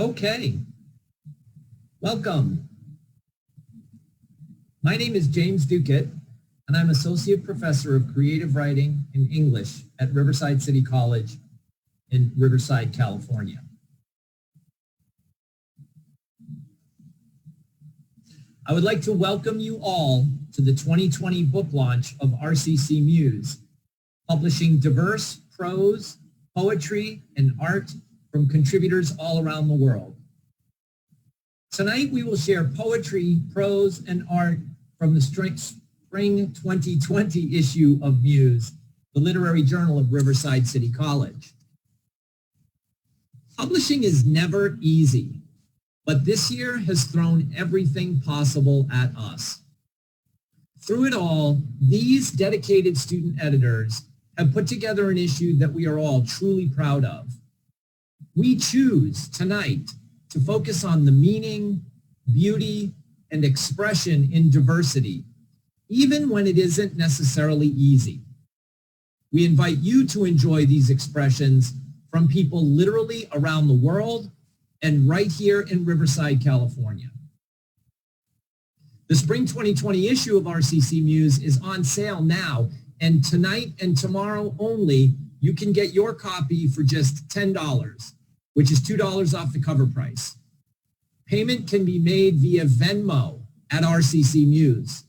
Okay, welcome. My name is James Duquette, and I'm Associate Professor of Creative Writing and English at Riverside City College in Riverside, California. I would like to welcome you all to the 2020 book launch of RCC MUSE, publishing diverse prose, poetry, and art from contributors all around the world. Tonight, we will share poetry, prose, and art from the spring 2020 issue of MUSE, the literary journal of Riverside City College. Publishing is never easy, but this year has thrown everything possible at us. Through it all, these dedicated student editors have put together an issue that we are all truly proud of. We choose tonight to focus on the meaning, beauty, and expression in diversity, even when it isn't necessarily easy. We invite you to enjoy these expressions from people literally around the world and right here in Riverside, California. The spring 2020 issue of RCC MUSE is on sale now, and tonight and tomorrow only, you can get your copy for just $10, which is $2 off the cover price. Payment can be made via Venmo at RCC MUSE.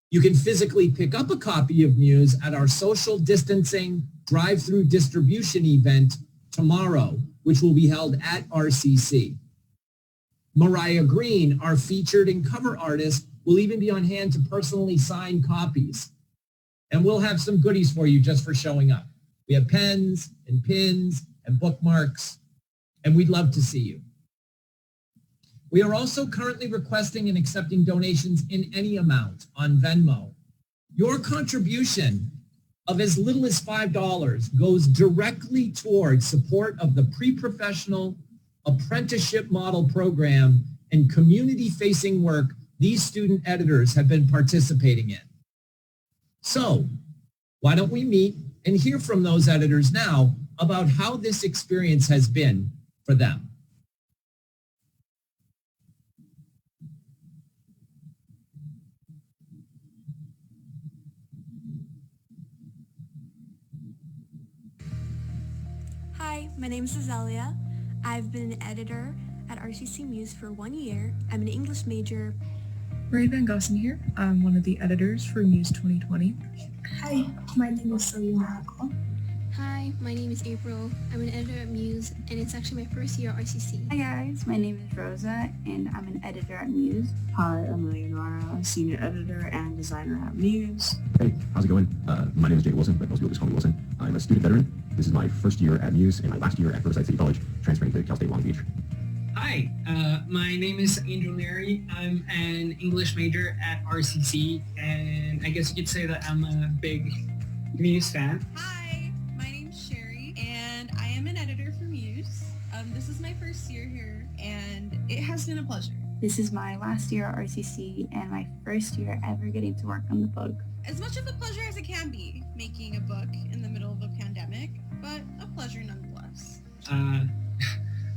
You can physically pick up a copy of MUSE at our social distancing drive-through distribution event tomorrow, which will be held at RCC. Mariah Green, our featured and cover artist, will even be on hand to personally sign copies. And we'll have some goodies for you just for showing up. We have pens and pins and bookmarks, and we'd love to see you. We are also currently requesting and accepting donations in any amount on Venmo. Your contribution of as little as $5 goes directly towards support of the pre-professional apprenticeship model program and community-facing work these student editors have been participating in. So, why don't we meet and hear from those editors now about how this experience has been for them. Hi, my name is Azelia. I've been an editor at RCC MUSE for 1 year. I'm an English major. Ray Van Gossen here. I'm one of the editors for MUSE 2020. Hi, my name is Selena. Hi, my name is April. I'm an editor at MUSE, and it's actually my first year at RCC. Hi guys, my name is Rosa, and I'm an editor at MUSE. Hi, I'm Leonora, senior editor and designer at MUSE. Hey, how's it going? My name is Jake Wilson, but most people just call me Wilson. I'm a student veteran. This is my first year at MUSE and my last year at Riverside City College, transferring to Cal State Long Beach. Hi, my name is Angel Neri. I'm an English major at RCC, and I guess you could say that I'm a big MUSE fan. Hi, my name's Sherry, and I am an editor for MUSE. This is my first year here, and it has been a pleasure. This is my last year at RCC and my first year ever getting to work on the book. As much of a pleasure as it can be, making a book in the middle of a pandemic, but a pleasure nonetheless.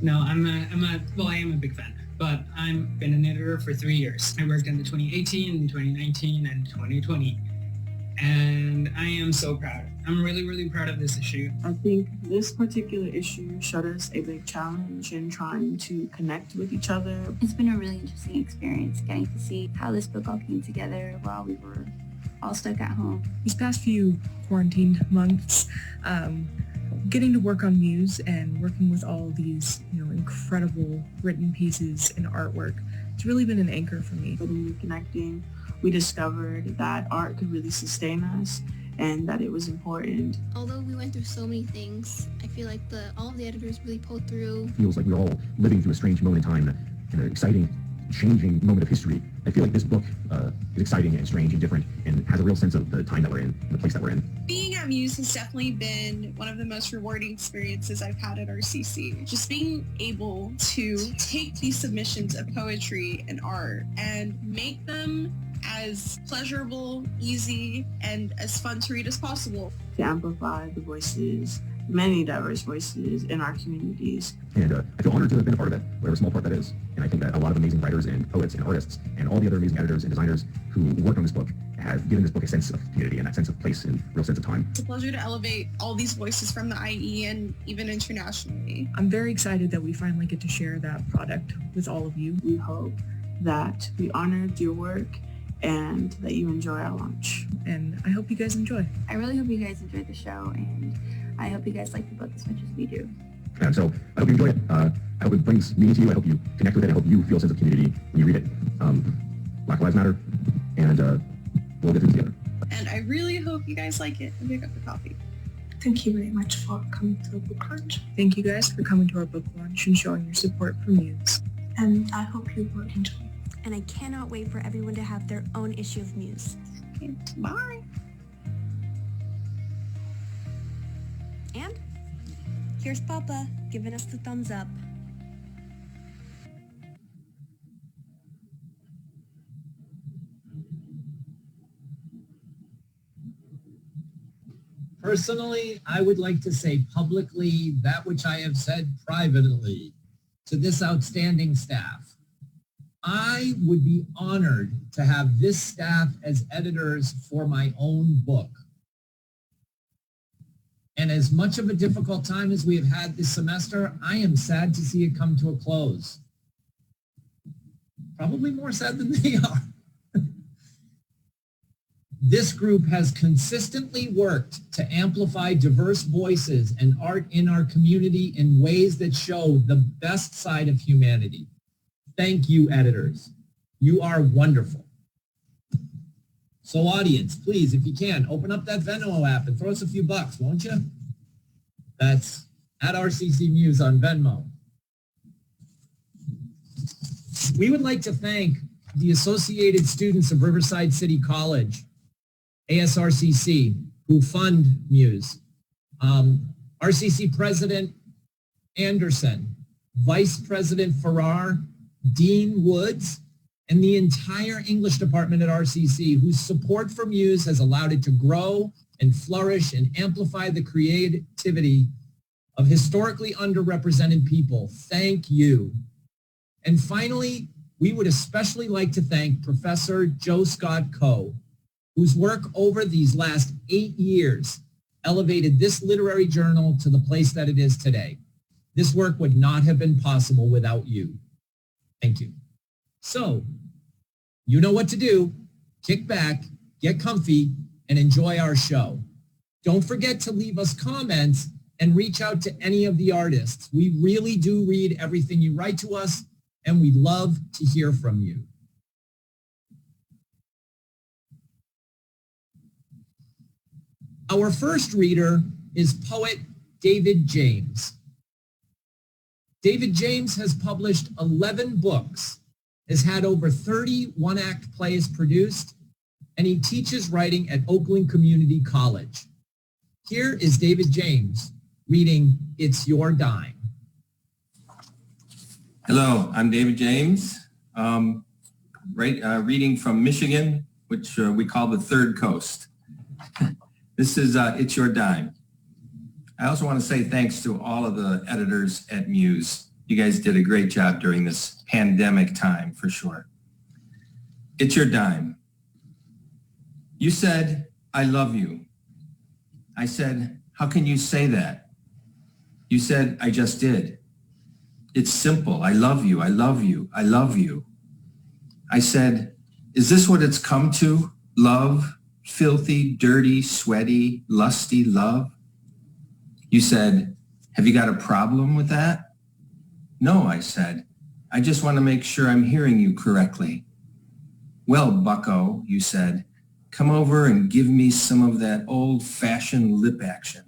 No, I am a big fan, but I've been an editor for 3 years. I worked in the 2018, 2019, and 2020, and I am so proud. I'm really, really proud of this issue. I think this particular issue showed us a big challenge in trying to connect with each other. It's been a really interesting experience getting to see how this book all came together while we were all stuck at home. These past few quarantined months, getting to work on MUSE and working with all these, incredible written pieces and artwork, it's really been an anchor for me. But in connecting, we discovered that art could really sustain us and that it was important. Although we went through so many things, I feel like all of the editors really pulled through. It feels like we're all living through a strange moment in time, an exciting, changing moment of history. I feel like this book is exciting and strange and different and has a real sense of the time that we're in and the place that we're in. Being at MUSE has definitely been one of the most rewarding experiences I've had at RCC. Just being able to take these submissions of poetry and art and make them as pleasurable, easy, and as fun to read as possible. To amplify the voices many diverse voices in our communities. And I feel honored to have been a part of that, whatever small part that is. And I think that a lot of amazing writers and poets and artists and all the other amazing editors and designers who worked on this book have given this book a sense of community and that sense of place and real sense of time. It's a pleasure to elevate all these voices from the IE and even internationally. I'm very excited that we finally get to share that product with all of you. We hope that we honored your work and that you enjoy our launch. And I hope you guys enjoy. I really hope you guys enjoyed the show, and I hope you guys like the book as much as we do. And so I hope you enjoy it. I hope it brings meaning to you. I hope you connect with it. I hope you feel a sense of community when you read it. Black Lives Matter, and we'll get through this together. And I really hope you guys like it and pick up a copy. Thank you very much for coming to the book launch. Thank you guys for coming to our book launch and showing your support for MUSE. And I hope you will enjoy. And I cannot wait for everyone to have their own issue of MUSE. Okay, bye. And here's Papa giving us the thumbs up. Personally, I would like to say publicly that which I have said privately to this outstanding staff. I would be honored to have this staff as editors for my own book. And as much of a difficult time as we have had this semester, I am sad to see it come to a close. Probably more sad than they are. This group has consistently worked to amplify diverse voices and art in our community in ways that show the best side of humanity. Thank you, editors. You are wonderful. So audience, please, if you can, open up that Venmo app and throw us a few bucks, won't you? That's at RCC Muse on Venmo. We would like to thank the Associated Students of Riverside City College, ASRCC, who fund MUSE. RCC President Anderson, Vice President Farrar, Dean Woods, and the entire English department at RCC, whose support for MUSE has allowed it to grow and flourish and amplify the creativity of historically underrepresented people. Thank you. And finally, we would especially like to thank Professor Joe Scott Coe, whose work over these last 8 years elevated this literary journal to the place that it is today. This work would not have been possible without you. Thank you. So, you know what to do. Kick back, get comfy, and enjoy our show. Don't forget to leave us comments and reach out to any of the artists. We really do read everything you write to us, and we'd love to hear from you. Our first reader is poet David James. David James has published 11 books, has had over 30 one-act plays produced, and he teaches writing at Oakland Community College. Here is David James reading It's Your Dime. Hello, I'm David James, reading from Michigan, which we call the Third Coast. This is It's Your Dime. I also want to say thanks to all of the editors at MUSE. You guys did a great job during this pandemic time, for sure. It's Your Dime. You said, I love you. I said, how can you say that? You said, I just did. It's simple. I love you. I love you. I love you. I said, is this what it's come to? Love? Filthy, dirty, sweaty, lusty love? You said, have you got a problem with that? No, I said, I just want to make sure I'm hearing you correctly. Well, bucko, you said, come over and give me some of that old-fashioned lip action.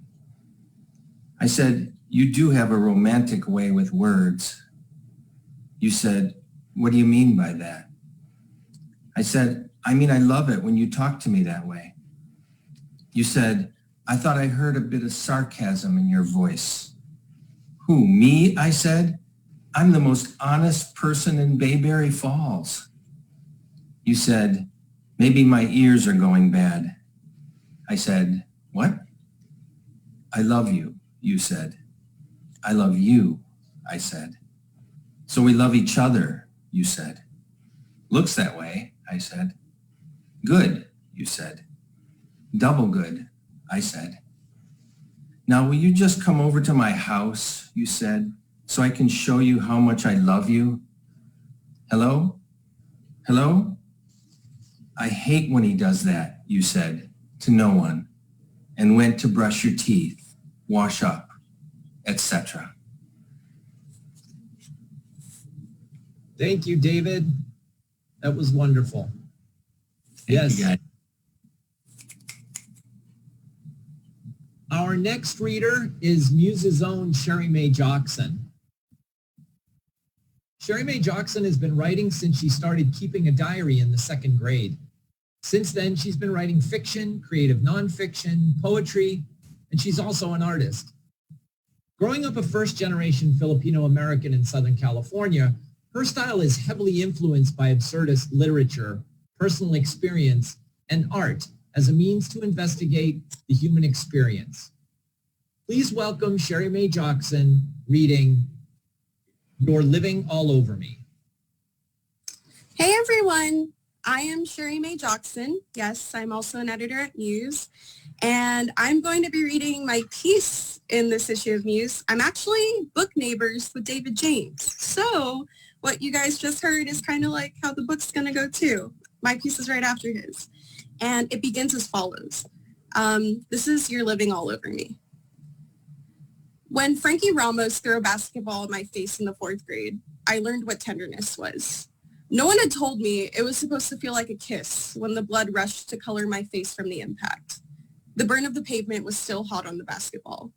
I said, you do have a romantic way with words. You said, what do you mean by that? I said, I mean, I love it when you talk to me that way. You said, I thought I heard a bit of sarcasm in your voice. Who, me? I said, I'm the most honest person in Bayberry Falls. You said, maybe my ears are going bad. I said, what? I love you. you said. I love you, I said. So we love each other, you said. Looks that way, I said. Good, you said. Double good, I said. Now will you just come over to my house, you said, so I can show you how much I love you? Hello? Hello? I hate when he does that, you said, to no one, and went to brush your teeth, wash up, etc. Thank you, David. That was wonderful. Thank you, guys. Our next reader is Muse's own Sherry Mae Jockson. Sherry Mae Jockson has been writing since she started keeping a diary in the 2nd grade. Since then, she's been writing fiction, creative nonfiction, poetry, and she's also an artist. Growing up a first-generation Filipino-American in Southern California, her style is heavily influenced by absurdist literature, personal experience, and art as a means to investigate the human experience. Please welcome Sherry Mae Jockson reading You're Living All Over Me. Hey everyone, I am Sherry Mae Jockson. Yes, I'm also an editor at MUSE, and I'm going to be reading my piece in this issue of MUSE. I'm actually book neighbors with David James. So what you guys just heard is kind of like how the book's going to go too. My piece is right after his. And it begins as follows. This is You're Living All Over Me. When Frankie Ramos threw a basketball at my face in the 4th grade, I learned what tenderness was. No one had told me it was supposed to feel like a kiss when the blood rushed to color my face from the impact. The burn of the pavement was still hot on the basketball.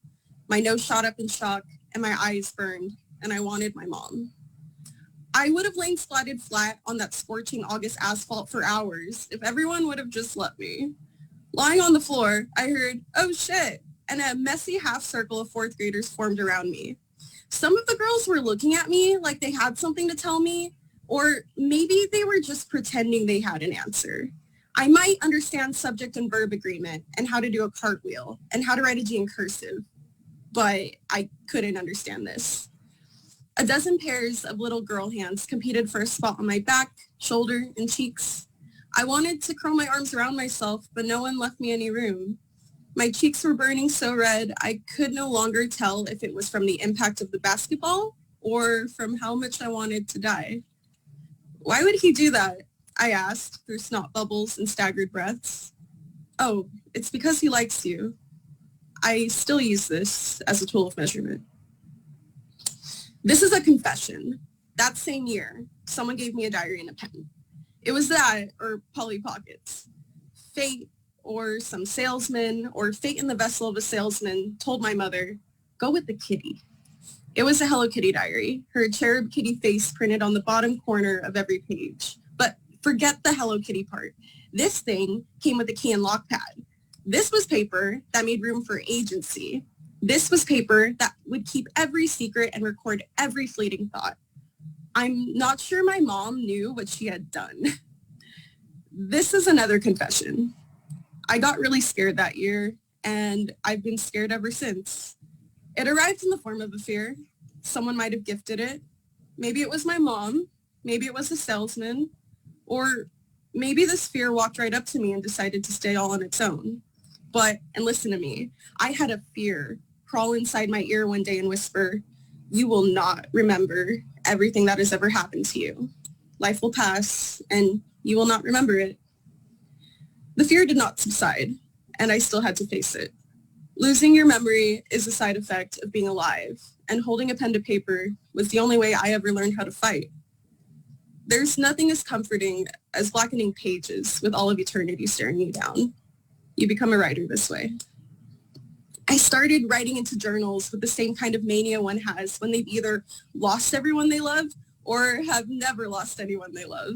My nose shot up in shock and my eyes burned, and I wanted my mom. I would have lain splatted flat on that scorching August asphalt for hours if everyone would have just let me. Lying on the floor, I heard, "Oh shit," and a messy half circle of 4th graders formed around me. Some of the girls were looking at me like they had something to tell me, or maybe they were just pretending they had an answer. I might understand subject and verb agreement and how to do a cartwheel and how to write a G in cursive, but I couldn't understand this. A dozen pairs of little girl hands competed for a spot on my back, shoulder, and cheeks. I wanted to curl my arms around myself, but no one left me any room. My cheeks were burning so red, I could no longer tell if it was from the impact of the basketball or from how much I wanted to die. Why would he do that? I asked through snot bubbles and staggered breaths. Oh, it's because he likes you. I still use this as a tool of measurement. This is a confession. That same year, someone gave me a diary and a pen. It was that, or Polly Pockets. Fate, or some salesman, or fate in the vessel of a salesman told my mother, go with the kitty. It was a Hello Kitty diary, her cherub kitty face printed on the bottom corner of every page. But forget the Hello Kitty part. This thing came with a key and lock pad. This was paper that made room for agency. This was paper that would keep every secret and record every fleeting thought. I'm not sure my mom knew what she had done. This is another confession. I got really scared that year, and I've been scared ever since. It arrived in the form of a fear. Someone might have gifted it. Maybe it was my mom. Maybe it was a salesman. Or maybe this fear walked right up to me and decided to stay all on its own. But, and listen to me, I had a fear crawl inside my ear one day and whisper, you will not remember everything that has ever happened to you. Life will pass, and you will not remember it. The fear did not subside, and I still had to face it. Losing your memory is a side effect of being alive, and holding a pen to paper was the only way I ever learned how to fight. There's nothing as comforting as blackening pages with all of eternity staring you down. You become a writer this way. I started writing into journals with the same kind of mania one has when they've either lost everyone they love or have never lost anyone they love.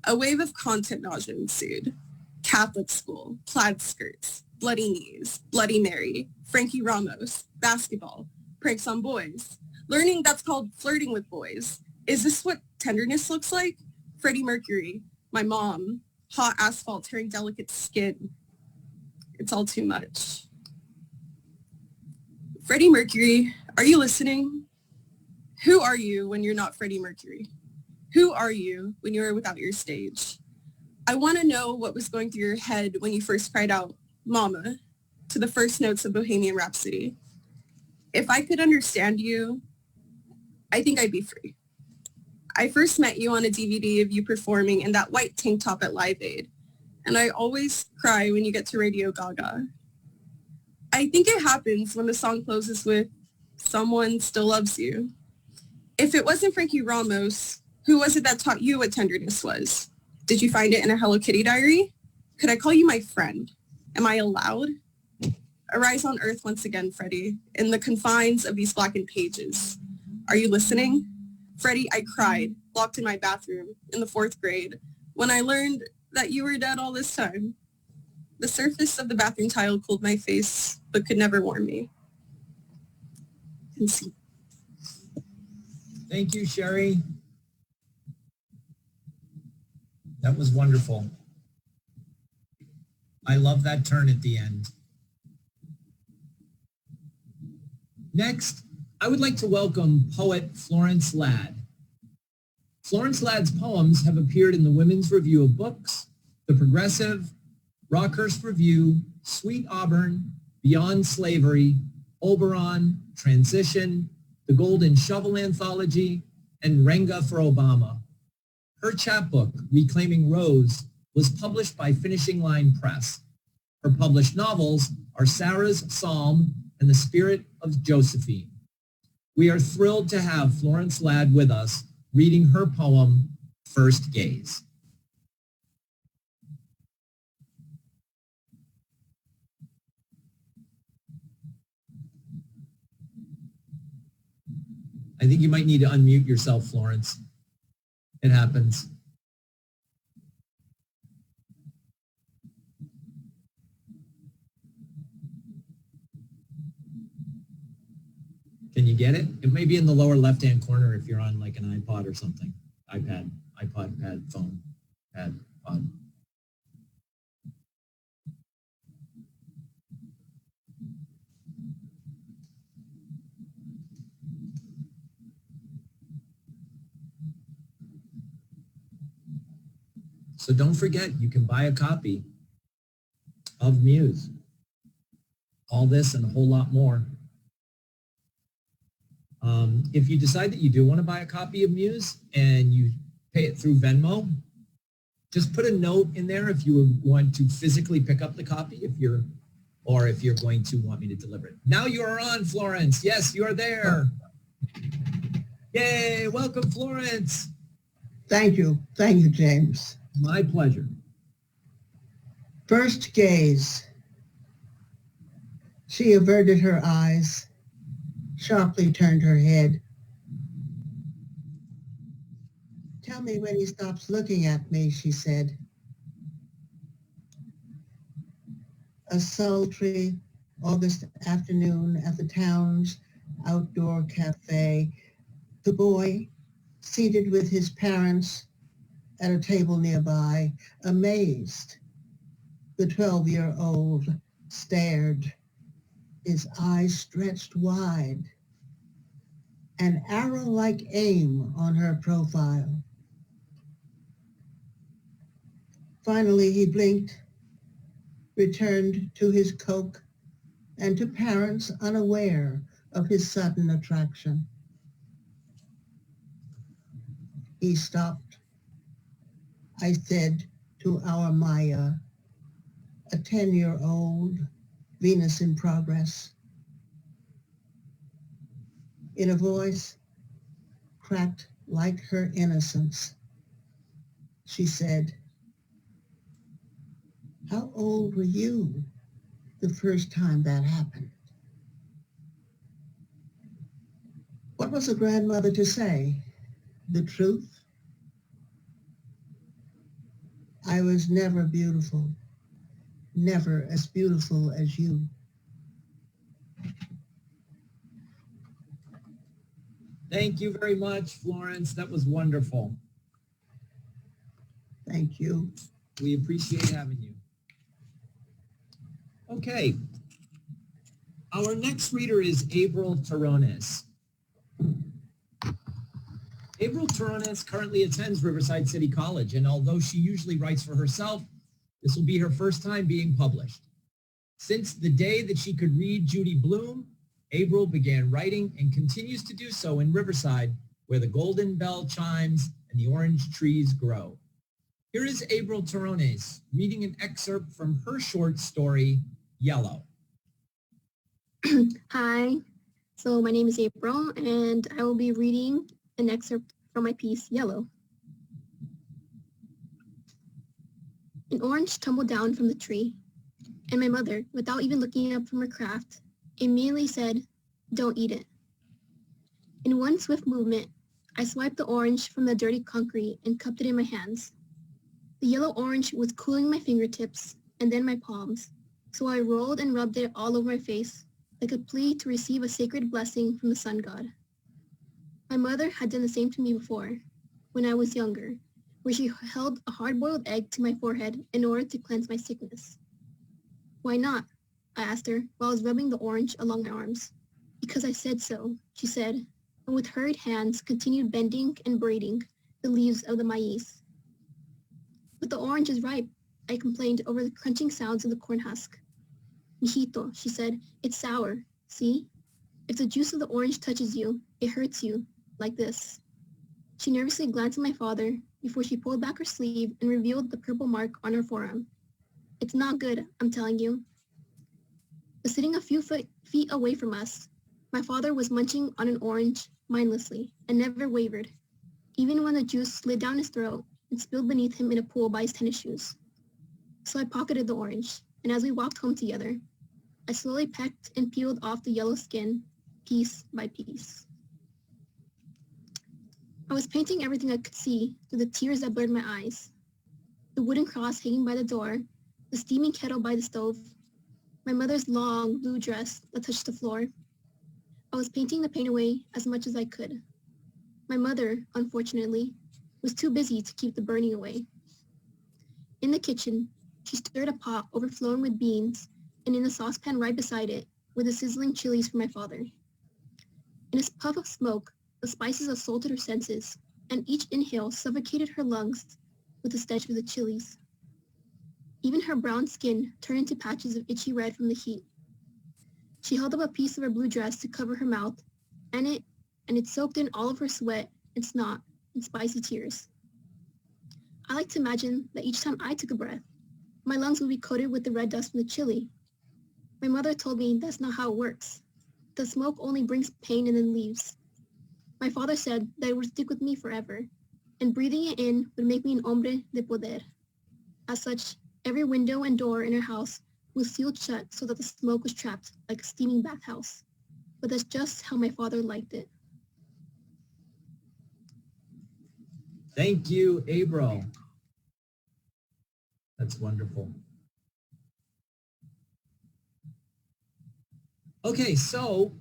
A wave of content nausea ensued. Catholic school, plaid skirts, bloody knees, Bloody Mary, Frankie Ramos, basketball, pranks on boys, learning that's called flirting with boys. Is this what tenderness looks like? Freddie Mercury, my mom, hot asphalt tearing delicate skin. It's all too much. Freddie Mercury, are you listening? Who are you when you're not Freddie Mercury? Who are you when you're without your stage? I want to know what was going through your head when you first cried out, Mama, to the first notes of Bohemian Rhapsody. If I could understand you, I think I'd be free. I first met you on a DVD of you performing in that white tank top at Live Aid, and I always cry when you get to Radio Gaga. I think it happens when the song closes with, Someone Still Loves You. If it wasn't Frankie Ramos, who was it that taught you what tenderness was? Did you find it in a Hello Kitty diary? Could I call you my friend? Am I allowed? Arise on earth once again, Freddie, in the confines of these blackened pages. Are you listening? Freddie, I cried, locked in my bathroom in the 4th grade, when I learned that you were dead all this time. The surface of the bathroom tile cooled my face, but could never warm me. And see. Thank you, Sherry. That was wonderful. I love that turn at the end. Next, I would like to welcome poet Florence Ladd. Florence Ladd's poems have appeared in the Women's Review of Books, The Progressive, Rockhurst Review, Sweet Auburn, Beyond Slavery, Oberon, Transition, The Golden Shovel Anthology, and Renga for Obama. Her chapbook, Reclaiming Rose, was published by Finishing Line Press. Her published novels are Sarah's Psalm and The Spirit of Josephine. We are thrilled to have Florence Ladd with us, reading her poem, First Gaze. I think you might need to unmute yourself, Florence. It happens. Can you get it? It may be in the lower left-hand corner if you're on like an iPod or something. iPad, phone, pad, pod. So don't forget, you can buy a copy of MUSE. All this and a whole lot more. If you decide that you do want to buy a copy of MUSE and you pay it through Venmo, just put a note in there if you want to physically pick up the copy, if you're going to want me to deliver it. Now you are on, Florence. Yes, you are there. Yay, welcome, Florence. Thank you, James. My pleasure. First gaze. She averted her eyes, sharply turned her head. Tell me when he stops looking at me, she said. A sultry August afternoon at the town's outdoor cafe. The boy, seated with his parents at a table nearby, amazed. The 12-year-old stared, his eyes stretched wide, an arrow-like aim on her profile. Finally, he blinked, returned to his Coke, and to parents unaware of his sudden attraction. He stopped. I said to our Maya, a 10-year-old, Venus in progress, in a voice cracked like her innocence. She said, how old were you the first time that happened? What was a grandmother to say? The truth? I was never beautiful, never as beautiful as you. Thank you very much, Florence. That was wonderful. Thank you. We appreciate having you. Okay. Our next reader is April Terrones. April Terrones currently attends Riverside City College, and although she usually writes for herself, this will be her first time being published. Since the day that she could read Judy Blume, April began writing and continues to do so in Riverside, where the golden bell chimes and the orange trees grow. Here is April Terrones reading an excerpt from her short story, Yellow. Hi, so my name is April, and I will be reading an excerpt from my piece, Yellow. An orange tumbled down from the tree, and my mother, without even looking up from her craft, immediately said, "Don't eat it." In one swift movement, I swiped the orange from the dirty concrete and cupped it in my hands. The yellow orange was cooling my fingertips and then my palms, so I rolled and rubbed it all over my face, like a plea to receive a sacred blessing from the sun god. My mother had done the same to me before, when I was younger, where she held a hard-boiled egg to my forehead in order to cleanse my sickness. "Why not?" I asked her while I was rubbing the orange along my arms. "Because I said so," she said, and with hurried hands continued bending and braiding the leaves of the maize. "But the orange is ripe," I complained over the crunching sounds of the corn husk. "Mijito," she said, "it's sour. See? If the juice of the orange touches you, it hurts you, like this." She nervously glanced at my father before she pulled back her sleeve and revealed the purple mark on her forearm. "It's not good, I'm telling you." But sitting a few feet away from us, my father was munching on an orange mindlessly and never wavered, even when the juice slid down his throat and spilled beneath him in a pool by his tennis shoes. So I pocketed the orange, and as we walked home together, I slowly pecked and peeled off the yellow skin, piece by piece. I was painting everything I could see through the tears that blurred my eyes. The wooden cross hanging by the door, the steaming kettle by the stove, my mother's long blue dress that touched the floor. I was painting the paint away as much as I could. My mother, unfortunately, was too busy to keep the burning away. In the kitchen, she stirred a pot overflowing with beans, and in the saucepan right beside it were the sizzling chilies for my father. In a puff of smoke, the spices assaulted her senses, and each inhale suffocated her lungs with the stench of the chilies. Even her brown skin turned into patches of itchy red from the heat. She held up a piece of her blue dress to cover her mouth, and it soaked in all of her sweat and snot and spicy tears. I like to imagine that each time I took a breath, my lungs would be coated with the red dust from the chili. My mother told me that's not how it works. The smoke only brings pain and then leaves. My father said that it would stick with me forever, and breathing it in would make me an hombre de poder. As such, every window and door in our house was sealed shut so that the smoke was trapped like a steaming bathhouse. But that's just how my father liked it. Thank you, April. That's wonderful. Okay, so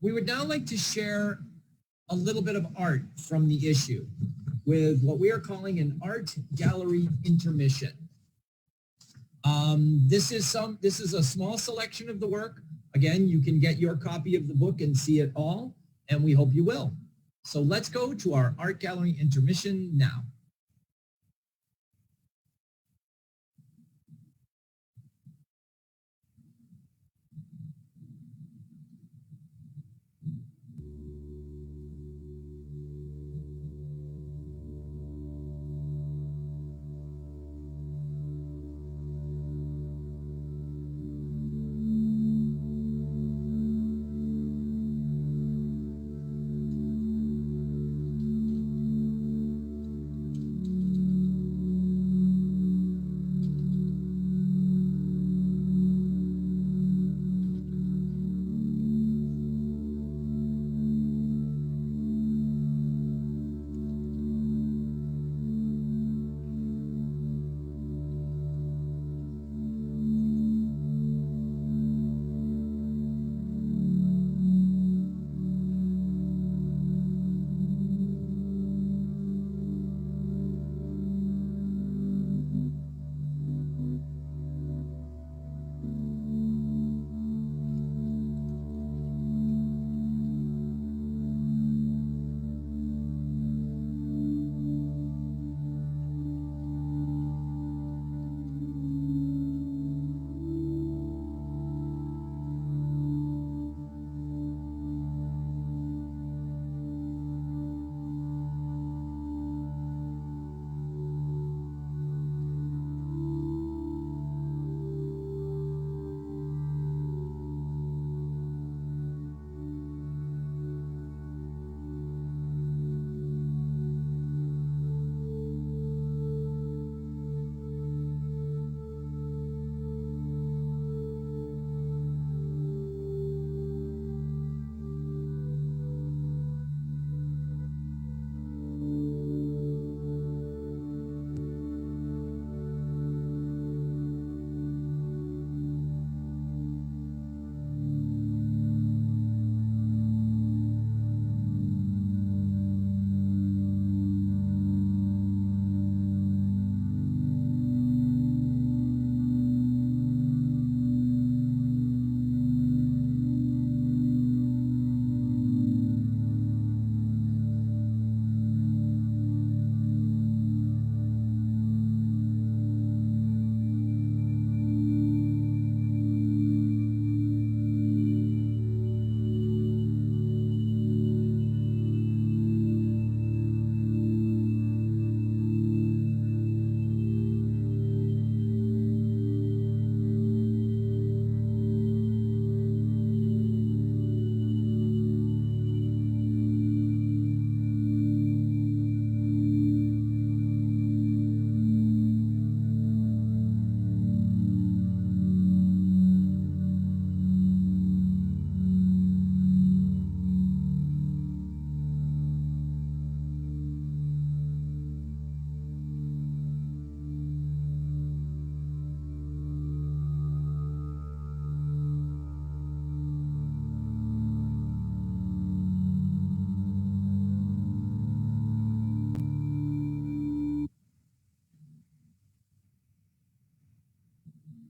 we would now like to share a little bit of art from the issue with what we are calling an art gallery intermission. This is a small selection of the work. Again, you can get your copy of the book and see it all, and we hope you will. So let's go to our art gallery intermission now.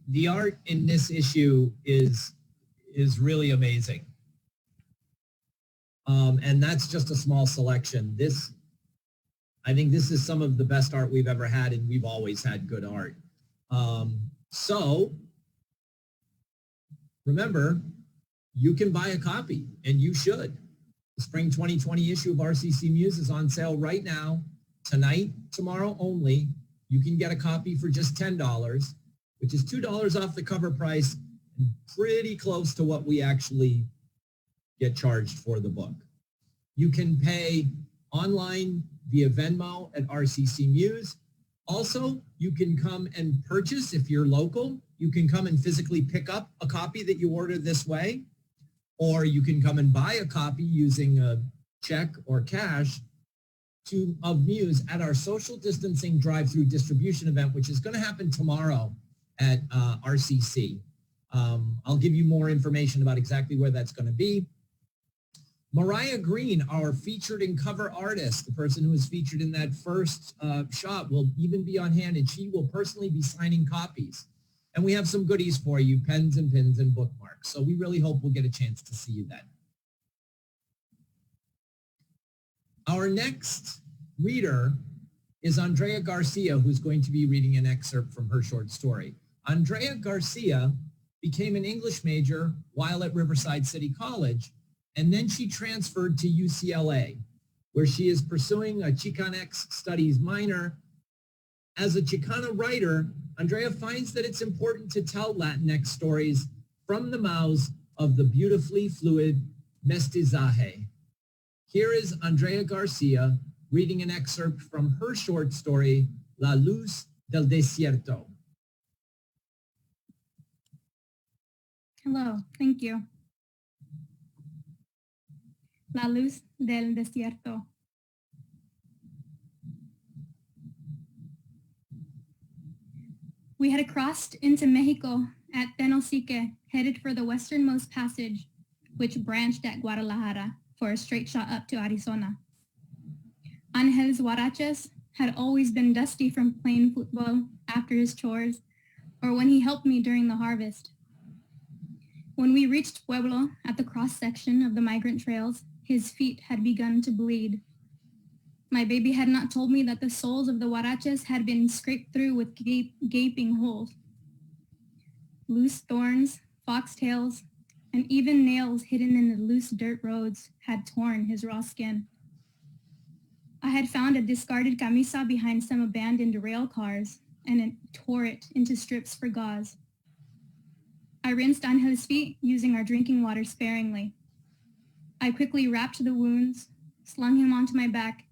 the art in this issue is really amazing. And that's just a small selection. I think this is some of the best art we've ever had, and we've always had good art. So remember, you can buy a copy, and you should. The spring 2020 issue of RCC Muse is on sale right now, tonight, tomorrow only. You can get a copy for just $10, which is $2 off the cover price, and pretty close to what we actually get charged for the book. You can pay online via Venmo at RCC Muse. Also, you can come and purchase if you're local. You can come and physically pick up a copy that you order this way, or you can come and buy a copy using a check or cash of Muse at our social distancing drive-through distribution event, which is going to happen tomorrow at RCC. I'll give you more information about exactly where that's going to be. Mariah Green, our featured and cover artist, the person who was featured in that first shot, will even be on hand, and she will personally be signing copies. And we have some goodies for you, pens and pins and bookmarks. So we really hope we'll get a chance to see you then. Our next reader is Andrea Garcia, who's going to be reading an excerpt from her short story. Andrea Garcia became an English major while at Riverside City College, and then she transferred to UCLA, where she is pursuing a Chicanx Studies minor. As a Chicana writer, Andrea finds that it's important to tell Latinx stories from the mouths of the beautifully fluid mestizaje. Here is Andrea Garcia reading an excerpt from her short story, La Luz del Desierto. Hello, thank you. La Luz del Desierto. We had crossed into Mexico at Tenosique, headed for the westernmost passage, which branched at Guadalajara for a straight shot up to Arizona. Angel's huaraches had always been dusty from playing football after his chores, or when he helped me during the harvest. When we reached Pueblo at the cross-section of the migrant trails, his feet had begun to bleed. My baby had not told me that the soles of the huaraches had been scraped through with gaping holes. Loose thorns, foxtails, and even nails hidden in the loose dirt roads had torn his raw skin. I had found a discarded camisa behind some abandoned rail cars, and it tore it into strips for gauze. I rinsed Angel's feet using our drinking water sparingly. I quickly wrapped the wounds, slung him onto my back,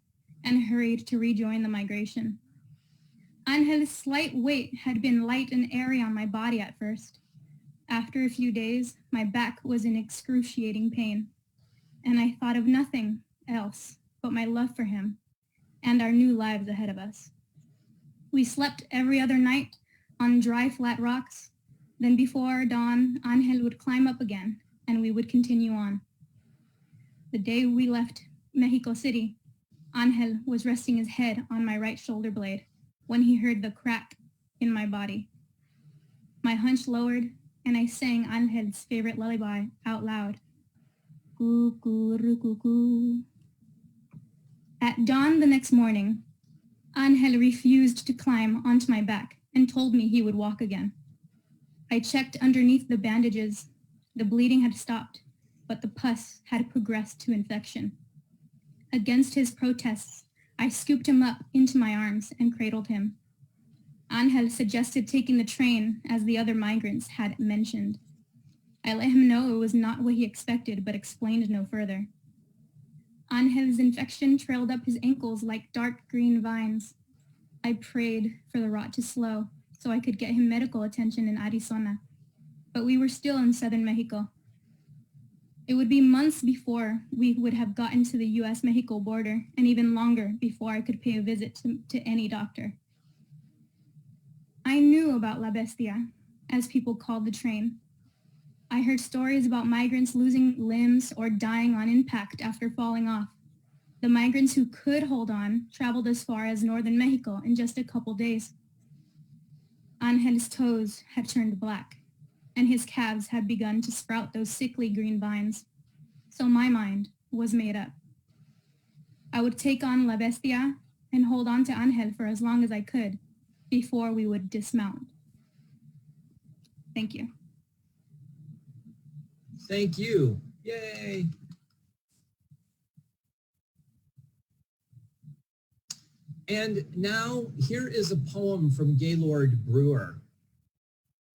and hurried to rejoin the migration. Angel's slight weight had been light and airy on my body at first. After a few days, my back was in excruciating pain, and I thought of nothing else but my love for him and our new lives ahead of us. We slept every other night on dry, flat rocks. Then before dawn, Angel would climb up again, and we would continue on. The day we left Mexico City, Angel was resting his head on my right shoulder blade when he heard the crack in my body. My hunch lowered, and I sang Angel's favorite lullaby out loud. Cuckoo. At dawn the next morning, Angel refused to climb onto my back and told me he would walk again. I checked underneath the bandages. The bleeding had stopped, but the pus had progressed to infection. Against his protests, I scooped him up into my arms and cradled him. Angel suggested taking the train, as the other migrants had mentioned. I let him know it was not what he expected, but explained no further. Angel's infection trailed up his ankles like dark green vines. I prayed for the rot to slow so I could get him medical attention in Arizona, but we were still in southern Mexico. It would be months before we would have gotten to the U.S.-Mexico border, and even longer before I could pay a visit to any doctor. I knew about La Bestia, as people called the train. I heard stories about migrants losing limbs or dying on impact after falling off. The migrants who could hold on traveled as far as northern Mexico in just a couple days. Angel's toes had turned black, and his calves had begun to sprout those sickly green vines. So my mind was made up. I would take on La Bestia and hold on to Angel for as long as I could before we would dismount. Thank you. Thank you. Yay. And now here is a poem from Gaylord Brewer.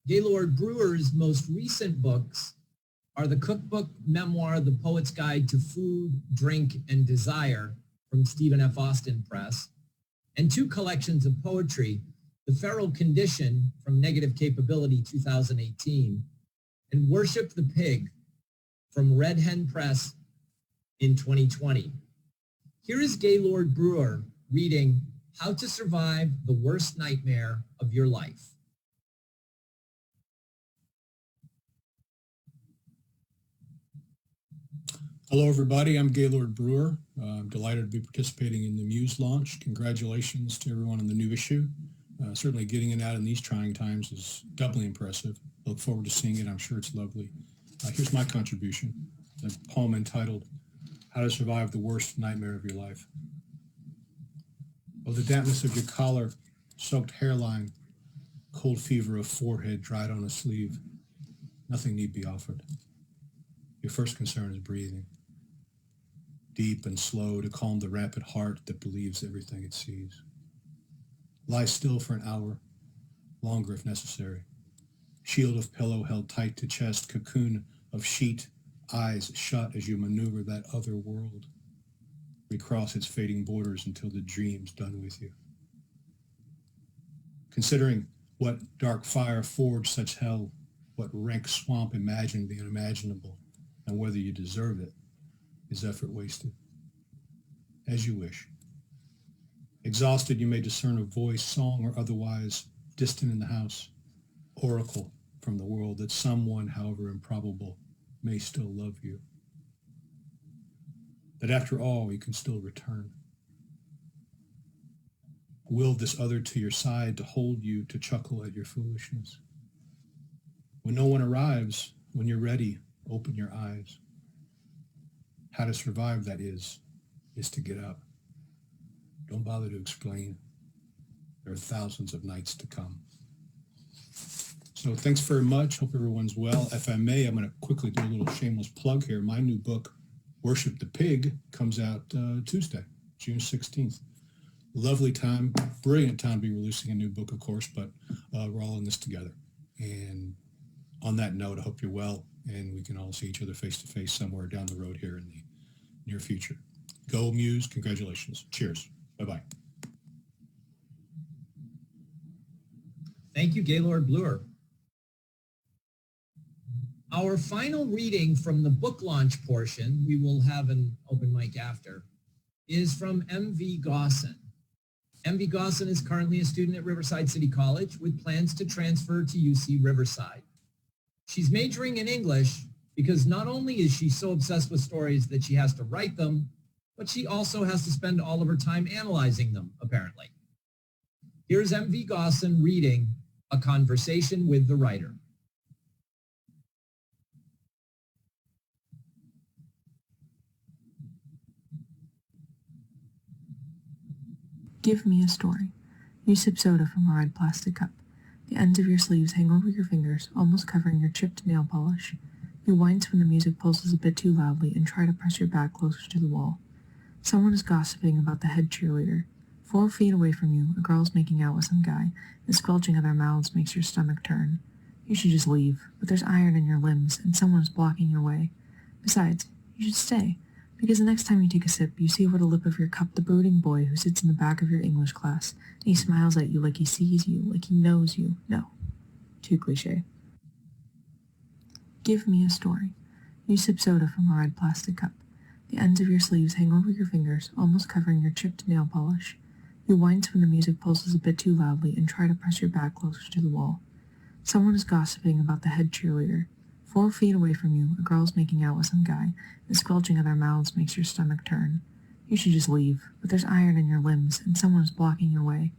Gaylord Brewer's most recent books are the cookbook memoir, The Poet's Guide to Food, Drink, and Desire from Stephen F. Austin Press, and two collections of poetry, The Feral Condition from Negative Capability 2018, and Worship the Pig from Red Hen Press in 2020. Here is Gaylord Brewer reading How to Survive the Worst Nightmare of Your Life. Hello, everybody. I'm Gaylord Brewer. I'm delighted to be participating in the MUSE launch. Congratulations to everyone on the new issue. Certainly getting it out in these trying times is doubly impressive. I look forward to seeing it. I'm sure it's lovely. Here's my contribution, a poem entitled How to Survive the Worst Nightmare of Your Life. Oh, the dampness of your collar, soaked hairline, cold fever of forehead dried on a sleeve. Nothing need be offered. Your first concern is breathing, deep and slow to calm the rapid heart that believes everything it sees. Lie still for an hour, longer if necessary. Shield of pillow held tight to chest, cocoon of sheet, eyes shut as you maneuver that other world. Recross its fading borders until the dream's done with you. Considering what dark fire forged such hell, what rank swamp imagined the unimaginable, and whether you deserve it, is effort wasted. As you wish. Exhausted, you may discern a voice, song or otherwise, distant in the house, oracle from the world that someone, however improbable, may still love you. That after all, you can still return. Will this other to your side to hold you, to chuckle at your foolishness. When no one arrives, when you're ready, open your eyes. How to survive, that is to get up. Don't bother to explain. There are thousands of nights to come. So thanks very much. Hope everyone's well. If I may, I'm going to quickly do a little shameless plug here. My new book, Worship the Pig, comes out Tuesday, June 16th. Lovely time, brilliant time to be releasing a new book, of course, but we're all in this together. And on that note, I hope you're well and we can all see each other face to face somewhere down the road here in the near future. Go MUSE, congratulations. Cheers. Bye-bye. Thank you, Gaylord Brewer. Our final reading from the book launch portion, we will have an open mic after, is from M.V. Gosson. M.V. Gosson is currently a student at Riverside City College with plans to transfer to UC Riverside. She's majoring in English because not only is she so obsessed with stories that she has to write them, but she also has to spend all of her time analyzing them, apparently. Here's M.V. Gosson reading A Conversation with the Writer. Give me a story. You sip soda from a red plastic cup. The ends of your sleeves hang over your fingers, almost covering your chipped nail polish. You wince when the music pulses a bit too loudly and try to press your back closer to the wall. Someone is gossiping about the head cheerleader. 4 feet away from you, a girl is making out with some guy. The squelching of their mouths makes your stomach turn. You should just leave, but there's iron in your limbs, and someone is blocking your way. Besides, you should stay, because the next time you take a sip, you see over the lip of your cup the brooding boy who sits in the back of your English class, and he smiles at you like he sees you, like he knows you. No. Too cliché. Give me a story. You sip soda from a red plastic cup. The ends of your sleeves hang over your fingers, almost covering your chipped nail polish. You wince when the music pulses a bit too loudly and try to press your back closer to the wall. Someone is gossiping about the head cheerleader. 4 feet away from you, a girl is making out with some guy. The squelching of their mouths makes your stomach turn. You should just leave, but there's iron in your limbs, and someone is blocking your way.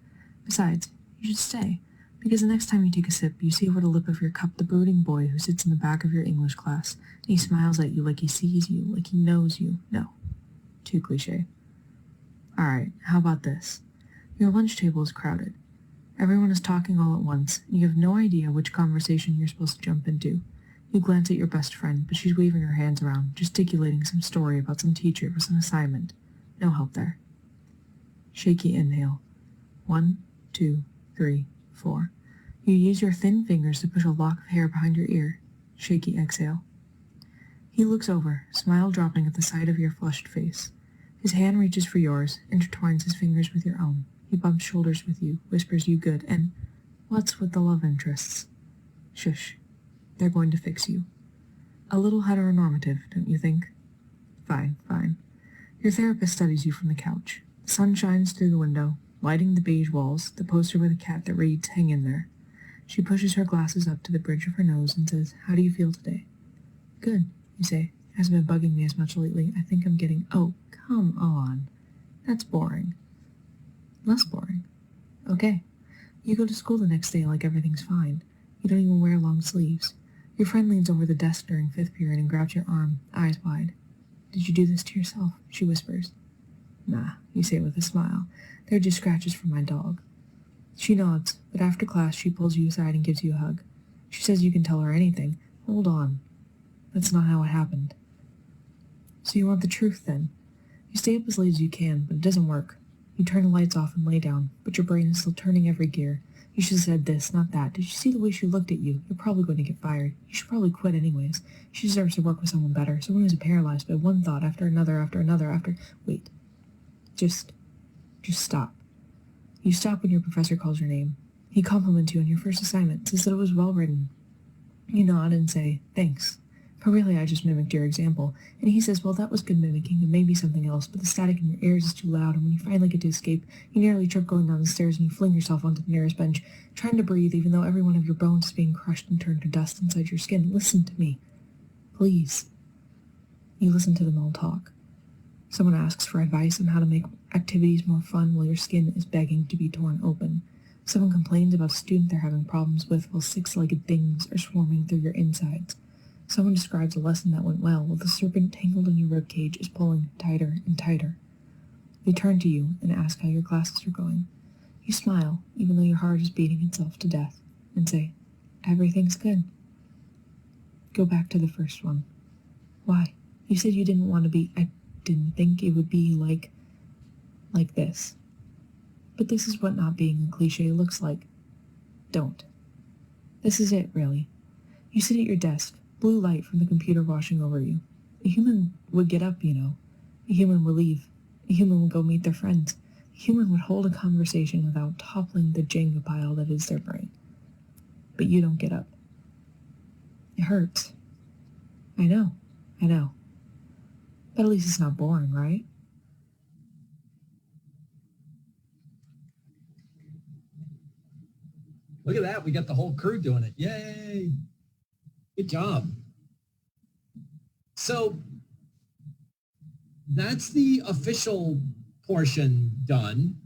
Besides, you should stay, Because the next time you take a sip, you see over the lip of your cup the brooding boy who sits in the back of your English class, and he smiles at you like he sees you, like he knows you. No. Too cliche. Alright, how about this? Your lunch table is crowded. Everyone is talking all at once, and you have no idea which conversation you're supposed to jump into. You glance at your best friend, but she's waving her hands around, gesticulating some story about some teacher or some assignment. No help there. Shaky inhale. 1, 2, 3, 4. You use your thin fingers to push a lock of hair behind your ear. Shaky exhale. He looks over, smile dropping at the sight of your flushed face. His hand reaches for yours, intertwines his fingers with your own. He bumps shoulders with you, whispers you good, and what's with the love interests? Shush. They're going to fix you. A little heteronormative, don't you think? Fine, fine. Your therapist studies you from the couch. The sun shines through the window, lighting the beige walls, the poster with a cat that reads, "Hang in there." She pushes her glasses up to the bridge of her nose and says, "How do you feel today?" "Good," you say. "Hasn't been bugging me as much lately. I think I'm getting—" "Oh, come on. That's boring." "Less boring." "Okay." You go to school the next day like everything's fine. You don't even wear long sleeves. Your friend leans over the desk during 5th period and grabs your arm, eyes wide. "Did you do this to yourself?" she whispers. "Nah," you say with a smile. "They're just scratches from my dog." She nods, but after class she pulls you aside and gives you a hug. She says you can tell her anything. Hold on. That's not how it happened. So you want the truth, then? You stay up as late as you can, but it doesn't work. You turn the lights off and lay down, but your brain is still turning every gear. You should have said this, not that. Did you see the way she looked at you? You're probably going to get fired. You should probably quit anyways. She deserves to work with someone better, someone who's paralyzed by one thought after another after another after... Wait. Just stop. You stop when your professor calls your name. He compliments you on your first assignment, says that it was well written. You nod and say, "Thanks. But really I just mimicked your example." And he says, "Well, that was good mimicking and maybe something else, but the static in your ears is too loud, and when you finally get to escape, you nearly trip going down the stairs and you fling yourself onto the nearest bench, trying to breathe even though every one of your bones is being crushed and turned to dust inside your skin. Listen to me. Please." You listen to them all talk. Someone asks for advice on how to make activities more fun while your skin is begging to be torn open. Someone complains about a student they're having problems with while 6-legged things are swarming through your insides. Someone describes a lesson that went well while the serpent tangled in your ribcage is pulling tighter and tighter. They turn to you and ask how your classes are going. You smile, even though your heart is beating itself to death, and say, "Everything's good." Go back to the first one. "Why? You said you didn't want to be—" "I didn't think it would be like this. But this is what not being a cliche looks like. Don't. This is it, really. You sit at your desk, blue light from the computer washing over you. A human would get up, you know. A human would leave. A human would go meet their friends. A human would hold a conversation without toppling the Jenga pile that is their brain. But you don't get up. It hurts. I know. But at least it's not boring, right? Look at that. We got the whole crew doing it. Yay. Good job. So that's the official portion done.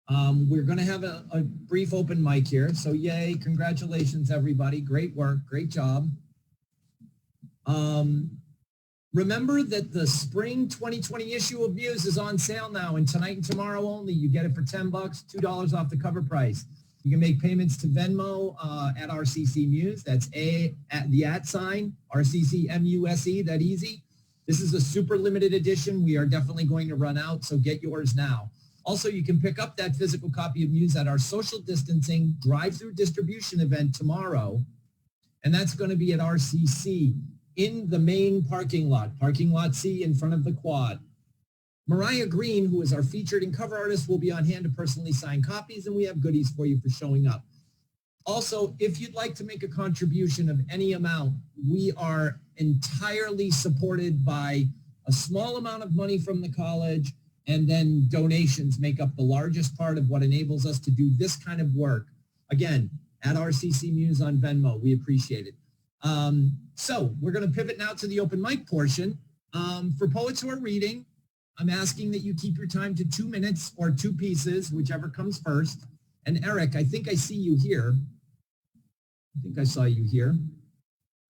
We're going to have a brief open mic here. So yay. Congratulations, everybody. Great work. Great job. Remember that the spring 2020 issue of MUSE is on sale now, and tonight and tomorrow only. You get it for $10, $2 off the cover price. You can make payments to Venmo at RCC MUSE. That's @ RCC MUSE, that easy. This is a super limited edition. We are definitely going to run out, so get yours now. Also, you can pick up that physical copy of MUSE at our social distancing drive-through distribution event tomorrow, and that's going to be at RCC in the main parking lot C in front of the quad. Mariah Green, who is our featured and cover artist, will be on hand to personally sign copies, and we have goodies for you for showing up. Also, if you'd like to make a contribution of any amount, we are entirely supported by a small amount of money from the college, and then donations make up the largest part of what enables us to do this kind of work. Again, at RCC MUSE on Venmo, we appreciate it. So we're going to pivot now to the open mic portion. For poets who are reading, I'm asking that you keep your time to 2 minutes or 2 pieces, whichever comes first. And Eric, I think I see you here. I think I saw you here.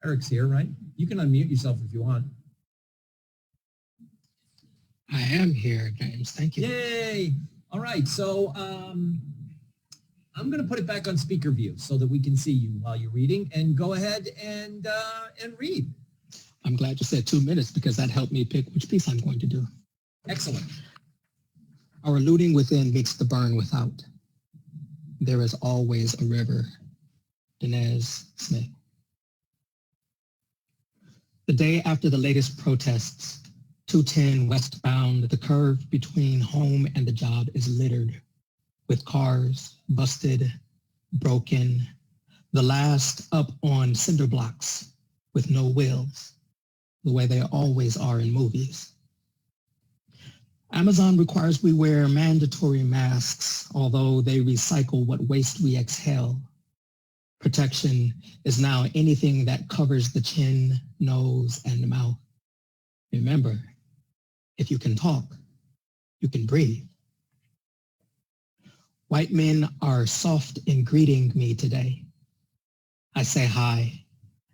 Eric's here, right? You can unmute yourself if you want. I am here, James. Thank you. Yay! All right, so I'm going to put it back on speaker view so that we can see you while you're reading. And go ahead and read. I'm glad you said 2 minutes because that helped me pick which piece I'm going to do. Excellent. Our looting within meets the burn without. There is always a river. Dinesh Smith. The day after the latest protests, 210 westbound, the curve between home and the job is littered with cars, busted, broken, the last up on cinder blocks with no wheels, the way they always are in movies. Amazon requires we wear mandatory masks, although they recycle what waste we exhale. Protection is now anything that covers the chin, nose, and the mouth. Remember, if you can talk, you can breathe. White men are soft in greeting me today. I say hi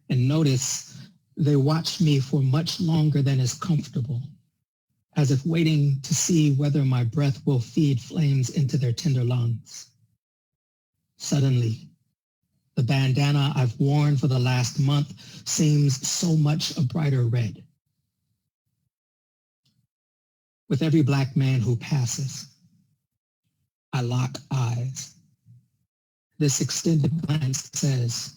and notice they watch me for much longer than is comfortable, as if waiting to see whether my breath will feed flames into their tender lungs. Suddenly, the bandana I've worn for the last month seems so much a brighter red. With every black man who passes, I lock eyes. This extended glance says,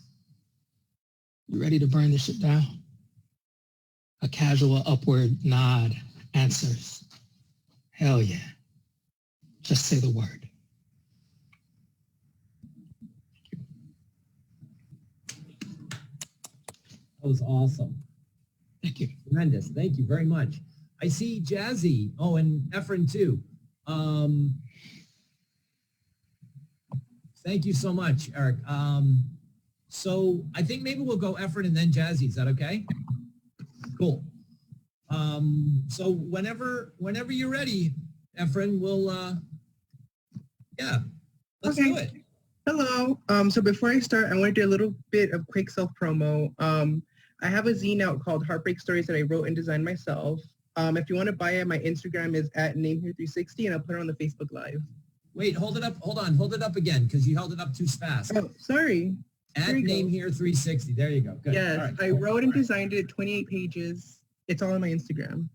"You ready to burn this shit down?" A casual upward nod answers, "Hell yeah. Just say the word." That was awesome. Thank you. Tremendous. Thank you very much. I see Jazzy. Oh, and Efren too. Thank you so much, Eric. So I think maybe we'll go Efren and then Jazzy. Is that okay? Cool. So whenever you're ready, Efren, we'll, let's do it. Hello. So before I start, I want to do a little bit of quick self-promo. I have a zine out called Heartbreak Stories that I wrote and designed myself. If you want to buy it, my Instagram is @namehere360, and I'll put it on the Facebook Live. Wait, hold it up. Hold on. Hold it up again because you held it up too fast. Oh, sorry. @namehere360. There you go. Good. Yes, All right, I cool. wrote and designed it, 28 pages. It's all on my Instagram.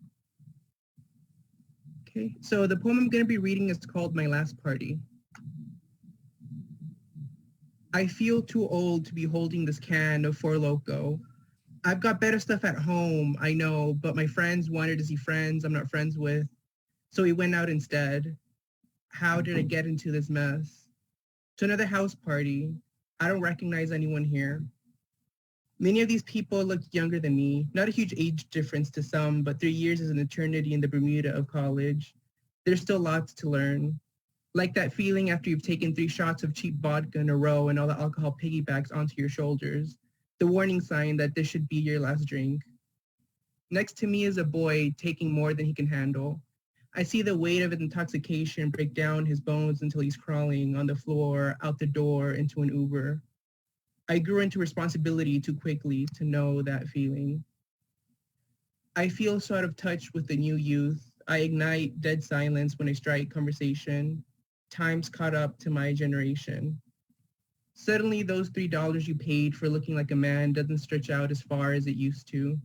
Okay, so the poem I'm going to be reading is called My Last Party. I feel too old to be holding this can of Four Loko. I've got better stuff at home, I know, but my friends wanted to see friends I'm not friends with, so we went out instead. How did I get into this mess? To another house party. I don't recognize anyone here. Many of these people look younger than me. Not a huge age difference to some, but 3 years is an eternity in the Bermuda of college. There's still lots to learn. Like that feeling after you've taken 3 shots of cheap vodka in a row and all the alcohol piggybacks onto your shoulders. The warning sign that this should be your last drink. Next to me is a boy taking more than he can handle. I see the weight of his intoxication break down his bones until he's crawling on the floor, out the door, into an Uber. I grew into responsibility too quickly to know that feeling. I feel so out of touch with the new youth. I ignite dead silence when I strike conversation. Time's caught up to my generation. Suddenly, those $3 you paid for looking like a man doesn't stretch out as far as it used to.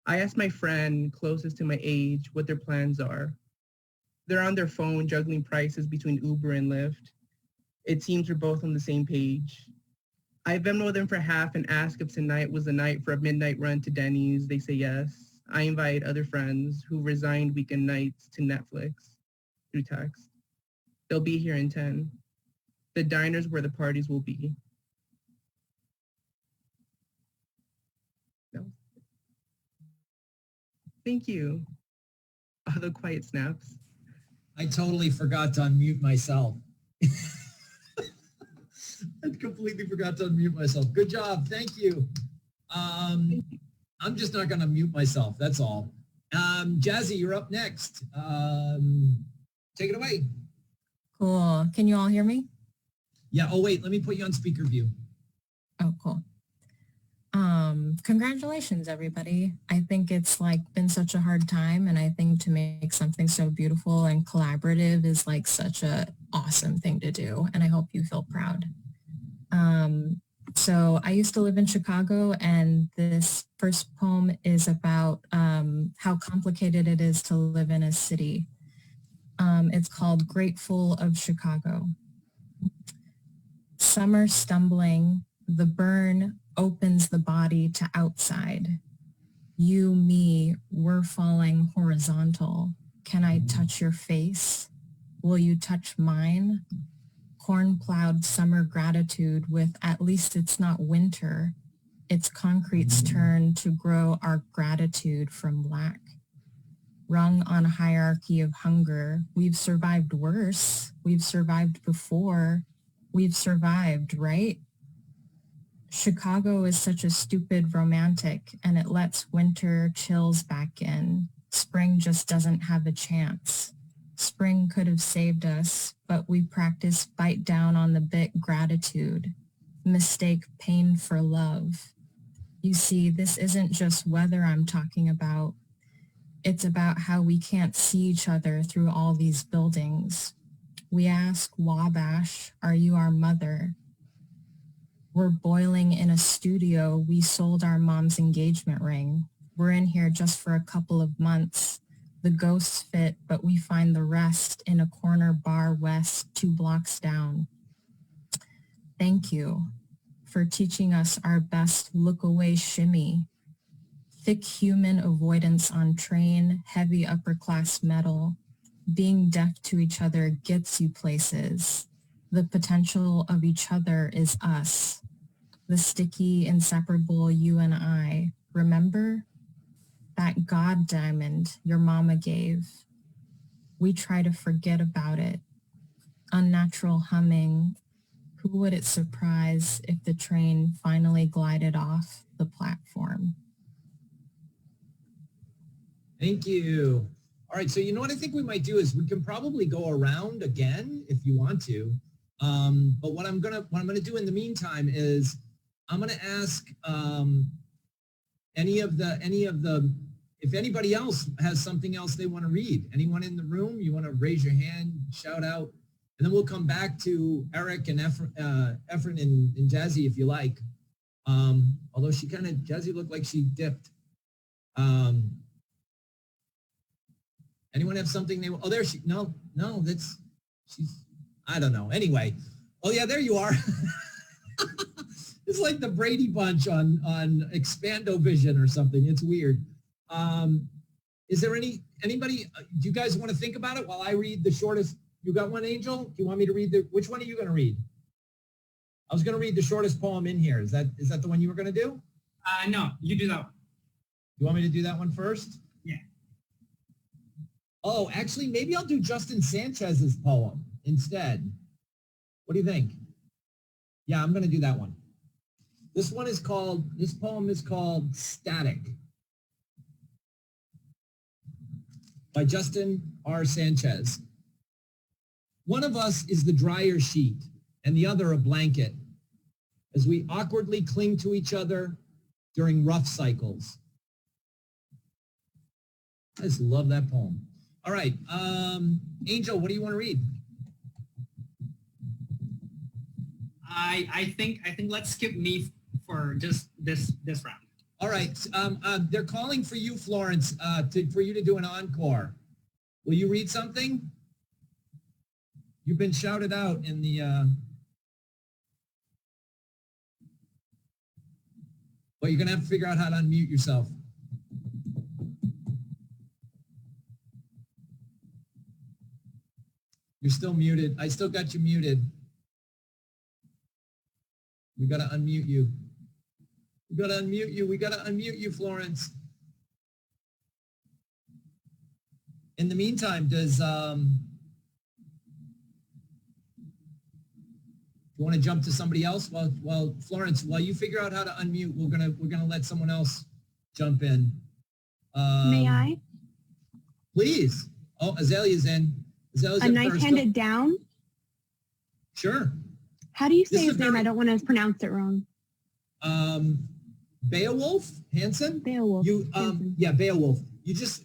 I asked my friend closest to my age what their plans are. They're on their phone juggling prices between Uber and Lyft. It seems we're both on the same page. I Venmo them for half and ask if tonight was the night for a midnight run to Denny's. They say yes. I invite other friends who resigned weekend nights to Netflix through text. They'll be here in 10. The diner's where the parties will be. No. Thank you. Other quiet snaps. I totally forgot to unmute myself. I completely forgot to unmute myself. Good job. Thank you. I'm just not going to mute myself. That's all. Jazzy, you're up next. Take it away. Cool. Can you all hear me? Yeah. Oh, wait, let me put you on speaker view. Oh, cool. Congratulations, everybody. I think it's like been such a hard time, and I think to make something so beautiful and collaborative is like such a awesome thing to do, and I hope you feel proud. So I used to live in Chicago, and this first poem is about how complicated it is to live in a city. It's called Grateful of Chicago. Summer stumbling, the burn opens the body to outside. You, me, we're falling horizontal. Can I touch your face? Will you touch mine? Corn-plowed summer gratitude with at least it's not winter. It's concrete's turn to grow our gratitude from lack. Rung on a hierarchy of hunger, we've survived worse. We've survived before. We've survived, right? Chicago is such a stupid romantic, and it lets winter chills back in. Spring just doesn't have a chance. Spring could have saved us, but we practice bite down on the bit gratitude, mistake pain for love. You see, this isn't just weather I'm talking about. It's about how we can't see each other through all these buildings. We ask Wabash, are you our mother? We're boiling in a studio. We sold our mom's engagement ring. We're in here just for a couple of months. The ghosts fit, but we find the rest in a corner bar west 2 blocks down. Thank you for teaching us our best look away shimmy. Thick human avoidance on train, heavy upper class metal. Being deaf to each other gets you places. The potential of each other is us. The sticky, inseparable you and I. Remember? That God diamond your mama gave. We try to forget about it. Unnatural humming. Who would it surprise if the train finally glided off the platform? Thank you. All right, so you know what I think we might do is we can probably go around again if you want to. But what I'm gonna do in the meantime is I'm gonna ask any of the if anybody else has something else they want to read. Anyone in the room, you want to raise your hand, shout out, and then we'll come back to Eric and Efren and Jazzy if you like. Although Jazzy looked like she dipped. Anyone have something they, oh, there she, no, she's, I don't know. Anyway, oh yeah, there you are. It's like the Brady Bunch on Expando Vision or something. It's weird. Is there anybody, do you guys want to think about it while I read the shortest? You got one, Angel? Do you want me to read which one are you going to read? I was going to read the shortest poem in here. Is that the one you were going to do? No, you do that one. You want me to do that one first? Yeah. Oh, actually, maybe I'll do Justin Sanchez's poem instead. What do you think? Yeah, I'm going to do that one. This poem is called Static by Justin R. Sanchez. One of us is the dryer sheet and the other a blanket as we awkwardly cling to each other during rough cycles. I just love that poem. All right, Angel, what do you want to read? I think let's skip me for just this round. All right, they're calling for you, Florence, for you to do an encore. Will you read something? You've been shouted out in the. Well, you're gonna have to figure out how to unmute yourself. You're still muted. I still got you muted. We got to unmute you. We got to unmute you. We got to unmute you, Florence. In the meantime, does you want to jump to somebody else? Well, Florence, while you figure out how to unmute, we're gonna let someone else jump in. May I? Please. Oh, Azalea's in. Azalea's A in knife first. handed down? Sure. How do you This say is his name? I don't want to pronounce it wrong. Beowulf Hansen. Beowulf. Yeah, Beowulf. You just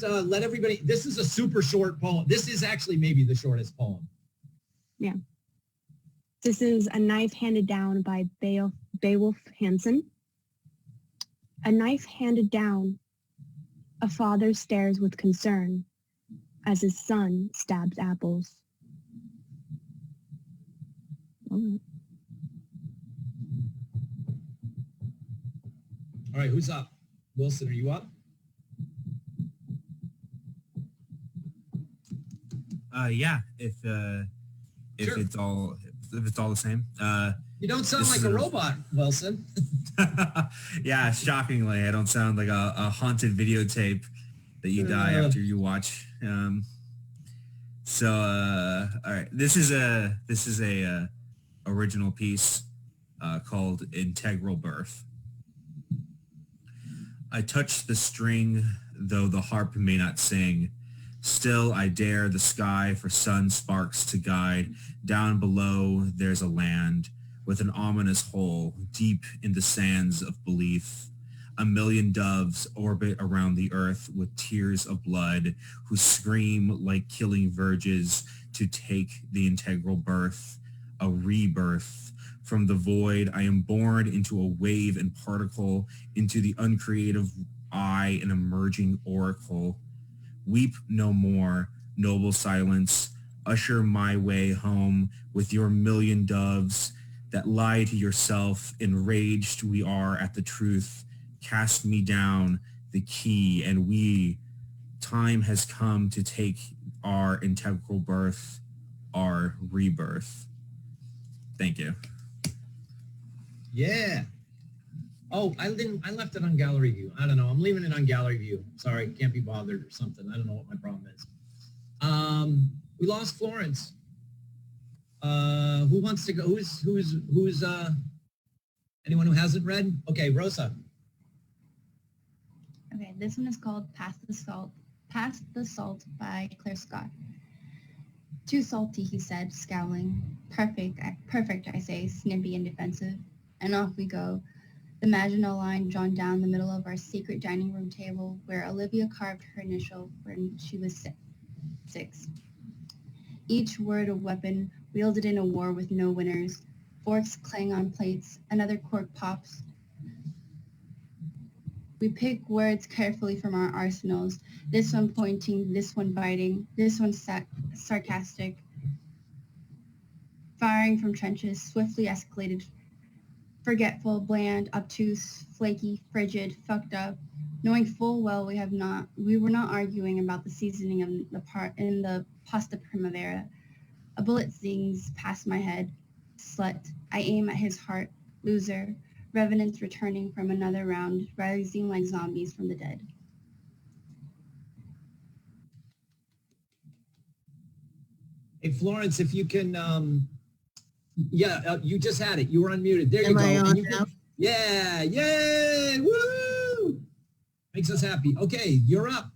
let everybody. This is a super short poem. This is actually maybe the shortest poem. Yeah. This is A Knife Handed Down by Beowulf Hansen. A knife handed down. A father stares with concern as his son stabs apples. All right, who's up? Wilson, are you up? Yeah, if Sure. it's all the same. You don't sound like a robot, Wilson. Yeah, shockingly, I don't sound like a haunted videotape that you die after you watch. All right, this is a original piece called Integral Birth. I touch the string, though the harp may not sing. Still I dare the sky for sun sparks to guide. Down below there's a land with an ominous hole deep in the sands of belief. A million doves orbit around the earth with tears of blood, who scream like killing virgins to take the integral birth, a rebirth. From the void I am born into a wave and particle, into the uncreative eye an emerging oracle. Weep no more, noble silence. Usher my way home with your million doves that lie to yourself. Enraged we are at the truth. Cast me down the key, and time has come to take our integral birth, our rebirth. Thank you. Yeah. Oh, I left it on gallery view. I don't know. I'm leaving it on gallery view. Sorry, can't be bothered or something. I don't know what my problem is. We lost Florence. Who wants to go? Who's anyone who hasn't read? Okay, Rosa. Okay, this one is called Past the Salt by Claire Scott. Too salty, he said, scowling. Perfect, I say, snippy and defensive. And off we go. The Maginot Line drawn down the middle of our secret dining room table where Olivia carved her initial when she was 6. Each word a weapon, wielded in a war with no winners. Forks clang on plates, another cork pops. We pick words carefully from our arsenals, this one pointing, this one biting, this one sarcastic. Firing from trenches, swiftly escalated, forgetful, bland, obtuse, flaky, frigid, fucked up, knowing full well we were not arguing about the seasoning of in the pasta primavera. A bullet zings past my head. Slut. I aim at his heart. Loser. Revenants returning from another round, rising like zombies from the dead. Hey, Florence, if you can, you just had it. You were unmuted. There you Am go. I on And you now? yeah, yay, woo! Makes us happy. Okay, you're up.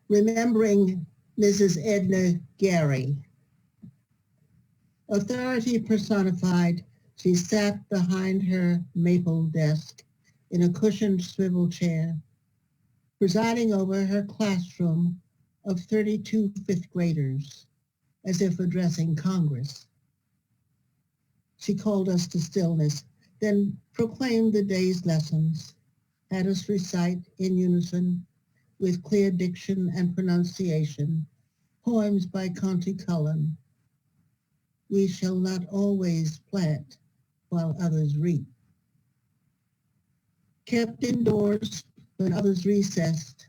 Remembering Mrs. Edna Gary. Authority personified, she sat behind her maple desk in a cushioned swivel chair, presiding over her classroom of 32 fifth graders, as if addressing Congress. She called us to stillness, then proclaimed the day's lessons, had us recite in unison, with clear diction and pronunciation, poems by Conti Cullen. We shall not always plant while others reap. Kept indoors when others recessed,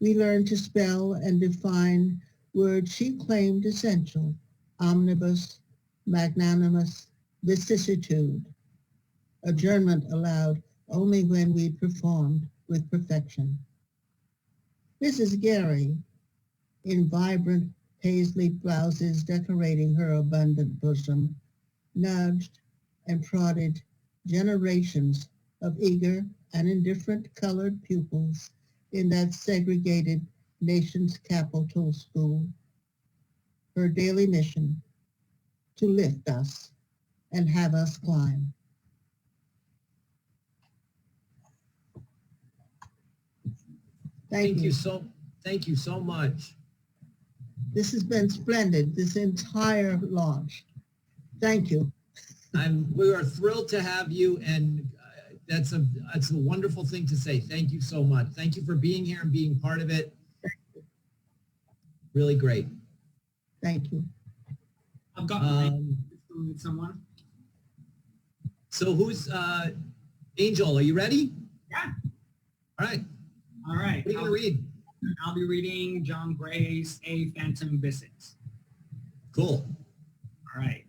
we learned to spell and define words she claimed essential: omnibus, magnanimous, vicissitude. Adjournment allowed only when we performed with perfection. Mrs. Gary, in vibrant paisley blouses decorating her abundant bosom, nudged and prodded generations of eager and indifferent colored pupils in that segregated nation's capital school. Her daily mission, to lift us and have us climb. Thank you. Thank you so much. This has been splendid, this entire launch. Thank you. We are thrilled to have you, and that's a wonderful thing to say. Thank you so much. Thank you for being here and being part of it. Really great. Thank you. I've got someone. So who's Angel? Are you ready? Yeah. All right. All right. What are you gonna read? I'll be reading John Gray's A Phantom Visits. Cool. All right.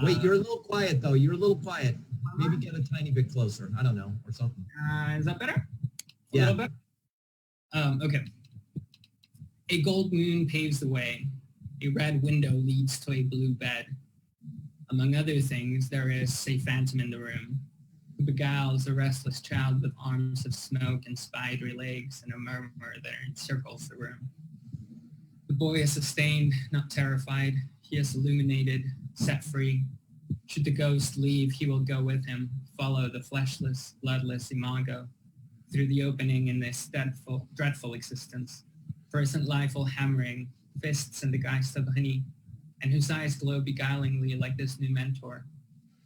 Wait, you're a little quiet though. You're a little quiet. Maybe get a tiny bit closer. I don't know, or something. Is that better? Yeah. A little bit? Okay. A gold moon paves the way. A red window leads to a blue bed. Among other things, there is a phantom in the room who beguiles a restless child with arms of smoke and spidery legs and a murmur that encircles the room. The boy is sustained, not terrified. He is illuminated, set free. Should the ghost leave, he will go with him, follow the fleshless, bloodless imago through the opening in this dreadful existence. Present life all hammering, fists in the geist of honey, and whose eyes glow beguilingly like this new mentor.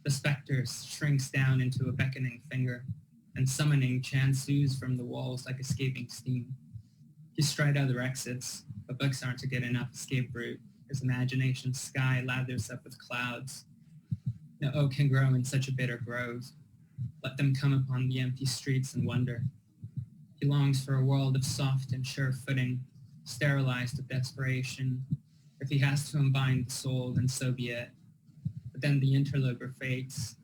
The spectre shrinks down into a beckoning finger, and summoning chants ooze from the walls like escaping steam. He stride other exits, but books aren't a good enough escape route. His imagination's sky lathers up with clouds. No oak can grow in such a bitter grove. Let them come upon the empty streets and wonder. He longs for a world of soft and sure footing, sterilized of desperation. If he has to unbind the soul, then so be it. But then the interloper fades.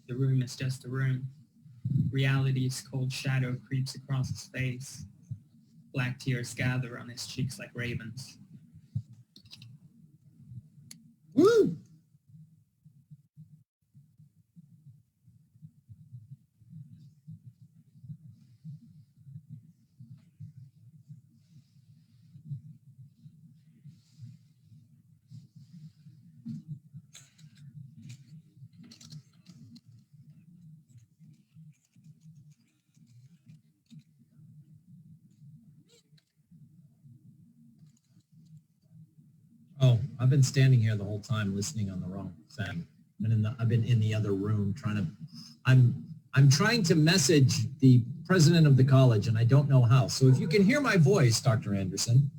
The room is just a room. Reality's cold shadow creeps across his face. Black tears gather on his cheeks like ravens. Woo! Oh, I've been standing here the whole time listening on the wrong thing. I've been in the other room trying to, I'm trying to message the president of the college and I don't know how. So if you can hear my voice, Dr. Anderson,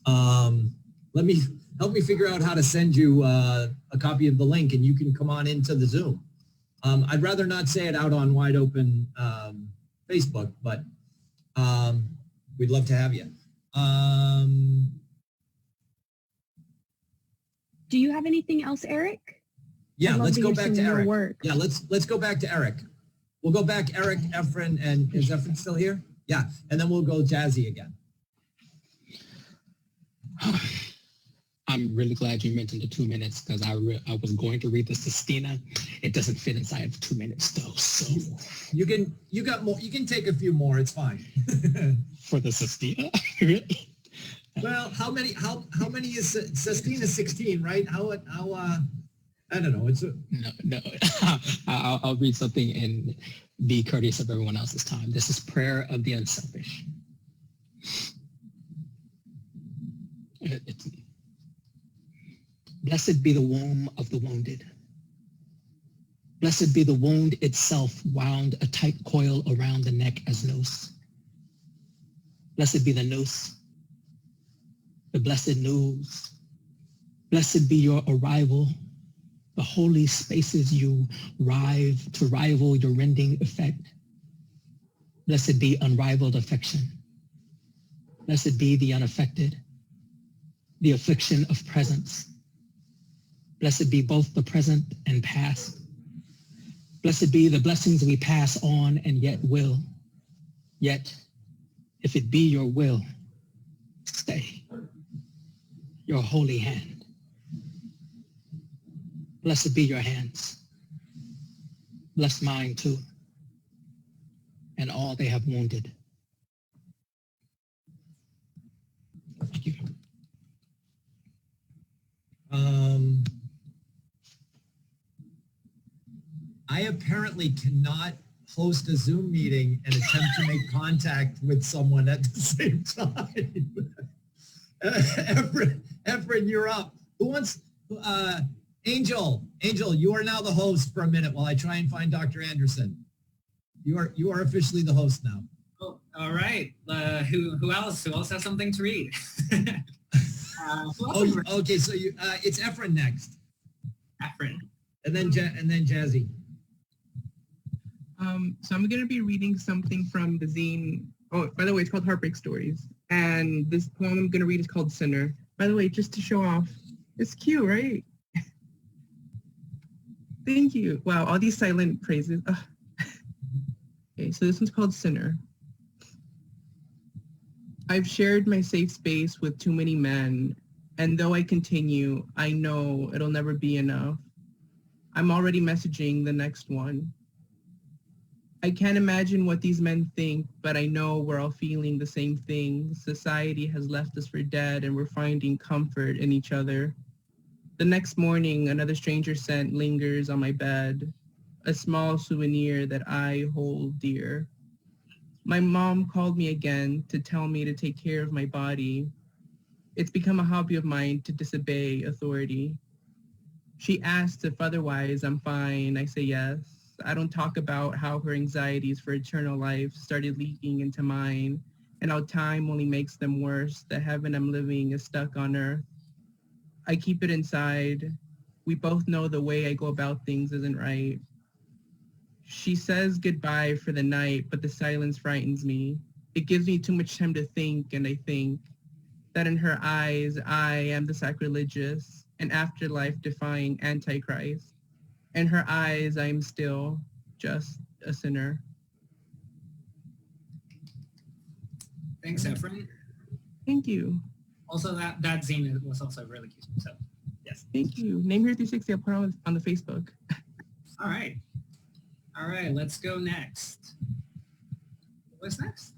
help me figure out how to send you a copy of the link and you can come on into the Zoom. I'd rather not say it out on wide open Facebook, but we'd love to have you. Do you have anything else, Eric? Yeah, I'd love let's to go hear back some to of your Eric. work. Yeah, let's go back to Eric. We'll go back Eric, Efren, and is Efren still here? Yeah, and then we'll go Jazzy again. I'm really glad you mentioned the 2 minutes because I was going to read the Sistina. It doesn't fit inside of 2 minutes though. So you got more. You can take a few more. It's fine. For the Sistina. Well, how many is Sistina? 16, right? How I don't know. It's no. I'll read something and be courteous of everyone else's time. This is Prayer of the Unselfish. Blessed be the womb of the wounded. Blessed be the wound itself wound a tight coil around the neck as noose. Blessed be the noose, the blessed news. Blessed be your arrival, the holy spaces you rive to rival your rending effect. Blessed be unrivaled affection. Blessed be the unaffected, the affliction of presence. Blessed be both the present and past. Blessed be the blessings we pass on and yet will. Yet, if it be your will, stay. Your holy hand. Blessed be your hands. Bless mine too, and all they have wounded. Thank you. I apparently cannot host a Zoom meeting and attempt to make contact with someone at the same time. Efren, you're up. Who wants, Angel, you are now the host for a minute while I try and find Dr. Anderson. You are officially the host now. Oh, all right. Who else? Who else has something to read? Okay. So it's Efren next. Efren. And then Jazzy. So I'm going to be reading something from the zine. Oh, by the way, it's called Heartbreak Stories. And this poem I'm going to read is called Sinner. By the way, just to show off, it's cute, right? Thank you. Wow, all these silent praises. Ugh. Okay, so this one's called Sinner. I've shared my safe space with too many men, and though I continue, I know it'll never be enough. I'm already messaging the next one. I can't imagine what these men think, but I know we're all feeling the same thing. Society has left us for dead, and we're finding comfort in each other. The next morning, another stranger scent lingers on my bed, a small souvenir that I hold dear. My mom called me again to tell me to take care of my body. It's become a hobby of mine to disobey authority. She asked if otherwise I'm fine. I say yes. I don't talk about how her anxieties for eternal life started leaking into mine and how time only makes them worse. The heaven I'm living is stuck on earth. I keep it inside. We both know the way I go about things isn't right. She says goodbye for the night, but the silence frightens me. It gives me too much time to think, and I think that in her eyes, I am the sacrilegious, an afterlife-defying antichrist. In her eyes, I am still just a sinner. Thanks, Efren. Thank you. Also, that zine was also really cute. So, yes. Thank you. Name Here 360. I'll put it on the Facebook. All right. Let's go next. What's next?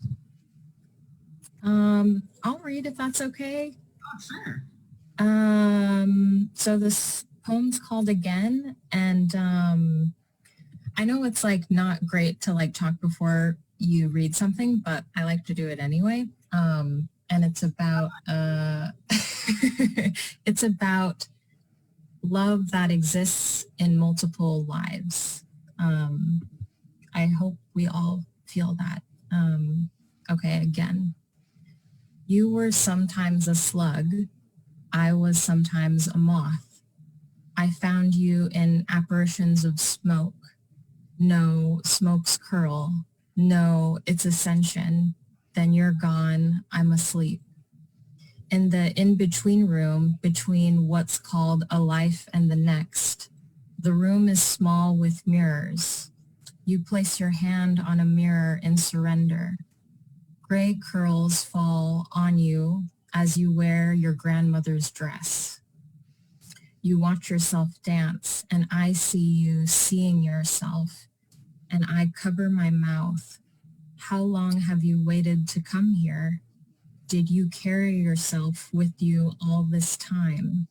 I'll read if that's okay. Oh, sure. So this poem's called Again, and I know it's like not great to like talk before you read something, but I like to do it anyway. And it's about it's about love that exists in multiple lives. I hope we all feel that. Okay, again. You were sometimes a slug. I was sometimes a moth. I found you in apparitions of smoke. No, smoke's curl. No, it's ascension. Then you're gone. I'm asleep. In the in-between room between what's called a life and the next, the room is small with mirrors. You place your hand on a mirror in surrender. Gray curls fall on you as you wear your grandmother's dress. You watch yourself dance, and I see you seeing yourself, and I cover my mouth. How long have you waited to come here? Did you carry yourself with you all this time?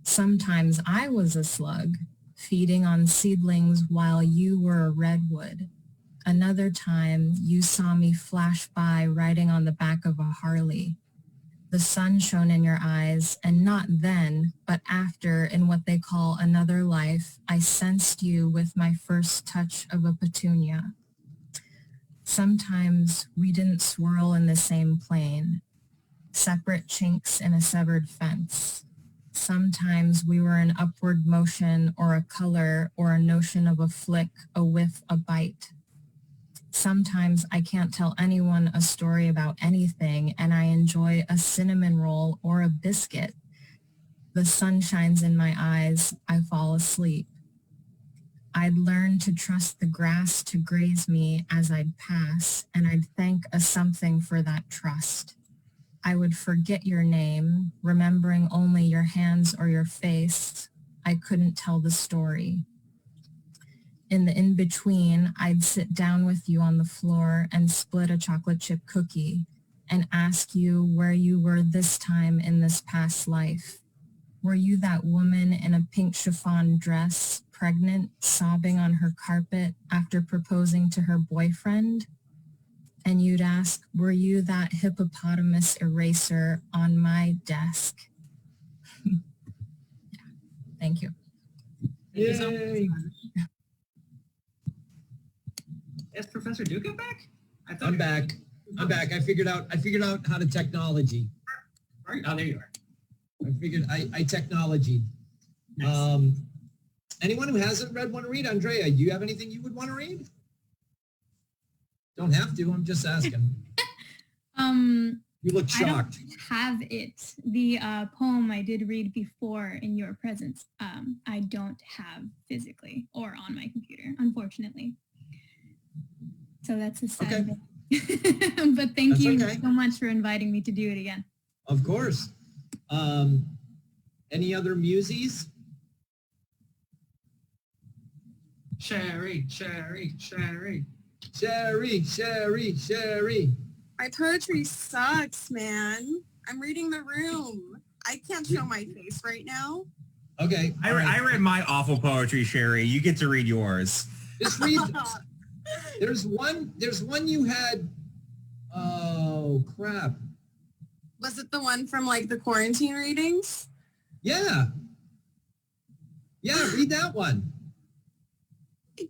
Sometimes I was a slug, feeding on seedlings while you were a redwood. Another time, you saw me flash by riding on the back of a Harley. The sun shone in your eyes, and not then, but after, in what they call another life, I sensed you with my first touch of a petunia. Sometimes we didn't swirl in the same plane, separate chinks in a severed fence. Sometimes we were in upward motion or a color or a notion of a flick, a whiff, a bite. Sometimes I can't tell anyone a story about anything and I enjoy a cinnamon roll or a biscuit. The sun shines in my eyes, I fall asleep. I'd learn to trust the grass to graze me as I'd pass, and I'd thank a something for that trust. I would forget your name, remembering only your hands or your face. I couldn't tell the story. In the in-between, I'd sit down with you on the floor and split a chocolate chip cookie and ask you where you were this time in this past life. were you that woman in a pink chiffon dress, pregnant, sobbing on her carpet after proposing to her boyfriend? And you'd ask, were you that hippopotamus eraser on my desk? Yeah. Thank you. Yay. Is Professor Duca back? I'm back. I'm back. I figured out how to technology. Oh, there you are. I technology. Nice. Anyone who hasn't read want to read? Andrea, do you have anything you would want to read? Don't have to. I'm just asking. You look shocked. I don't have it. The poem I did read before in your presence, I don't have physically or on my computer, unfortunately. So that's a sad thing. But thank you so much for inviting me to do it again. Of course. Any other muses? Sherry. My poetry sucks, man. I'm reading the room. I can't show my face right now. Okay. I read my awful poetry, Sherry. You get to read yours. Just read. There's one you had. Oh, crap. Was it the one from like the quarantine readings? Yeah. Yeah, read that one.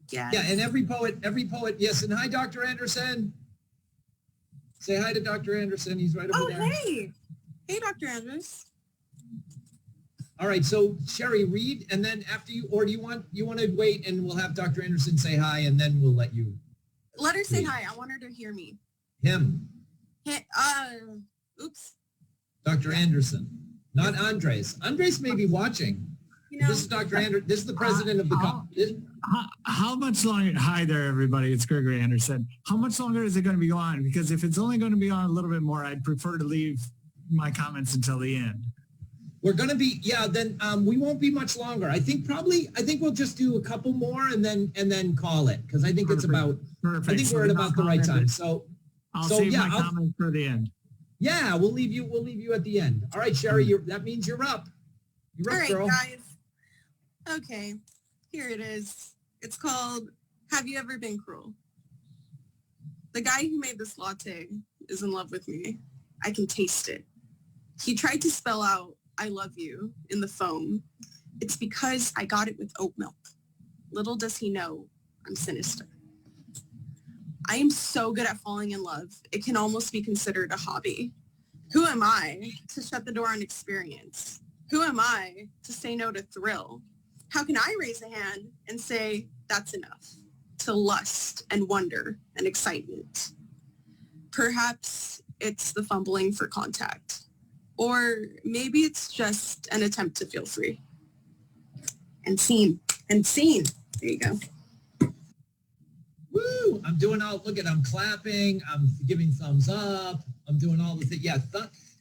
Yes. Yeah, and every poet, yes. And hi, Dr. Anderson. Say hi to Dr. Anderson. He's right over there. Oh, hey. Hey, Dr. Andrews. All right, so Sherry, read, and then after you, or do you want to wait and we'll have Dr. Anderson say hi, and then we'll let you. Let her say hi. I want her to hear me. Him. Hey, oops. Dr. Anderson, not Andres. Andres may be watching. This is Dr. Anderson. This is the president of the How much longer? Hi there, everybody. It's Gregory Anderson. How much longer is it going to be on? Because if it's only going to be on a little bit more, I'd prefer to leave my comments until the end. We're going to be, then we won't be much longer. I think we'll just do a couple more and then call it, because I think it's about, Perfect. I think we're at about the right time. So I'll save my comments for the end. Yeah, we'll leave you at the end. All right, Sherry, that means you're up. You're up, all right, girl. Guys. Okay, here it is. It's called Have You Ever Been Cruel? The guy who made this latte is in love with me. I can taste it. He tried to spell out I love you in the foam. It's because I got it with oat milk. Little does he know I'm sinister. I am so good at falling in love, it can almost be considered a hobby. Who am I to shut the door on experience? Who am I to say no to thrill? How can I raise a hand and say that's enough to lust and wonder and excitement? Perhaps it's the fumbling for contact, or maybe it's just an attempt to feel free. And seen. There you go. Woo! I'm doing I'm clapping, I'm giving thumbs up, I'm doing all the things. Yeah,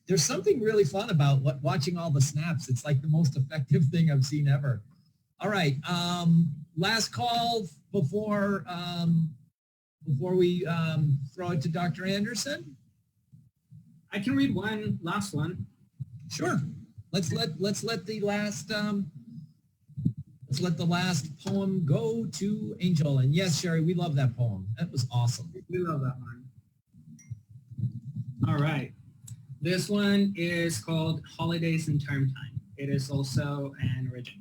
there's something really fun about watching all the snaps. It's like the most effective thing I've seen ever. All right, last call before we throw it to Dr. Anderson. I can read one last one. Sure. Let's let the last poem go to Angel. And yes, Sherry, we love that poem. That was awesome. We love that one. All right. This one is called Holidays and Term Time. It is also an original.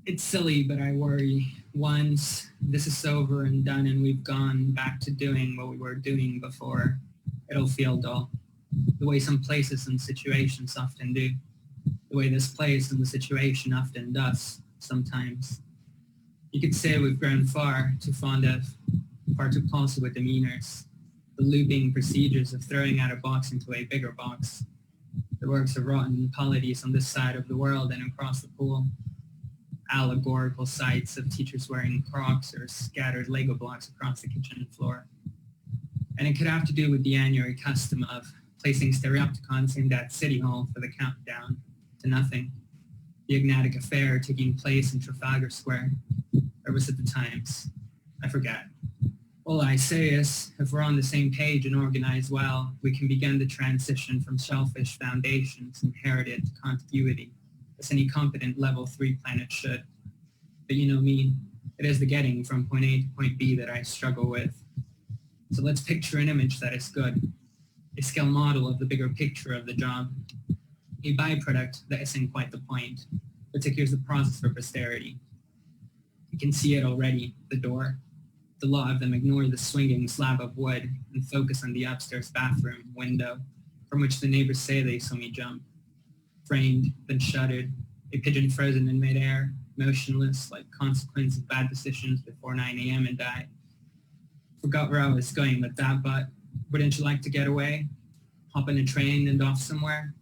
It's silly, but I worry once this is over and done and we've gone back to doing what we were doing before, it'll feel dull. The way some places and situations often do. The way this place and the situation often does sometimes. You could say we've grown far too fond of, far too palsy with demeanors, the looping procedures of throwing out a box into a bigger box, the works of rotten polities on this side of the world and across the pool, allegorical sights of teachers wearing Crocs or scattered Lego blocks across the kitchen floor. And it could have to do with the annual custom of placing stereopticons aimed at City Hall for the countdown to nothing. The Ignatic affair taking place in Trafalgar Square, or was it the Times? I forget. All I say is, if we're on the same page and organized well, we can begin the transition from shellfish foundations inherited to contiguity, as any competent level 3 planet should. But you know me, it is the getting from point A to point B that I struggle with. So let's picture an image that is good, a scale model of the bigger picture of the job, a byproduct that isn't quite the point, but secures the process for posterity. You can see it already, the door. The lot of them ignore the swinging slab of wood and focus on the upstairs bathroom window, from which the neighbors say they saw me jump. Framed, then shuttered, a pigeon frozen in midair, motionless like consequence of bad decisions before 9 a.m. and died. Forgot where I was going with that, but wouldn't you like to get away? Hop on a train and off somewhere?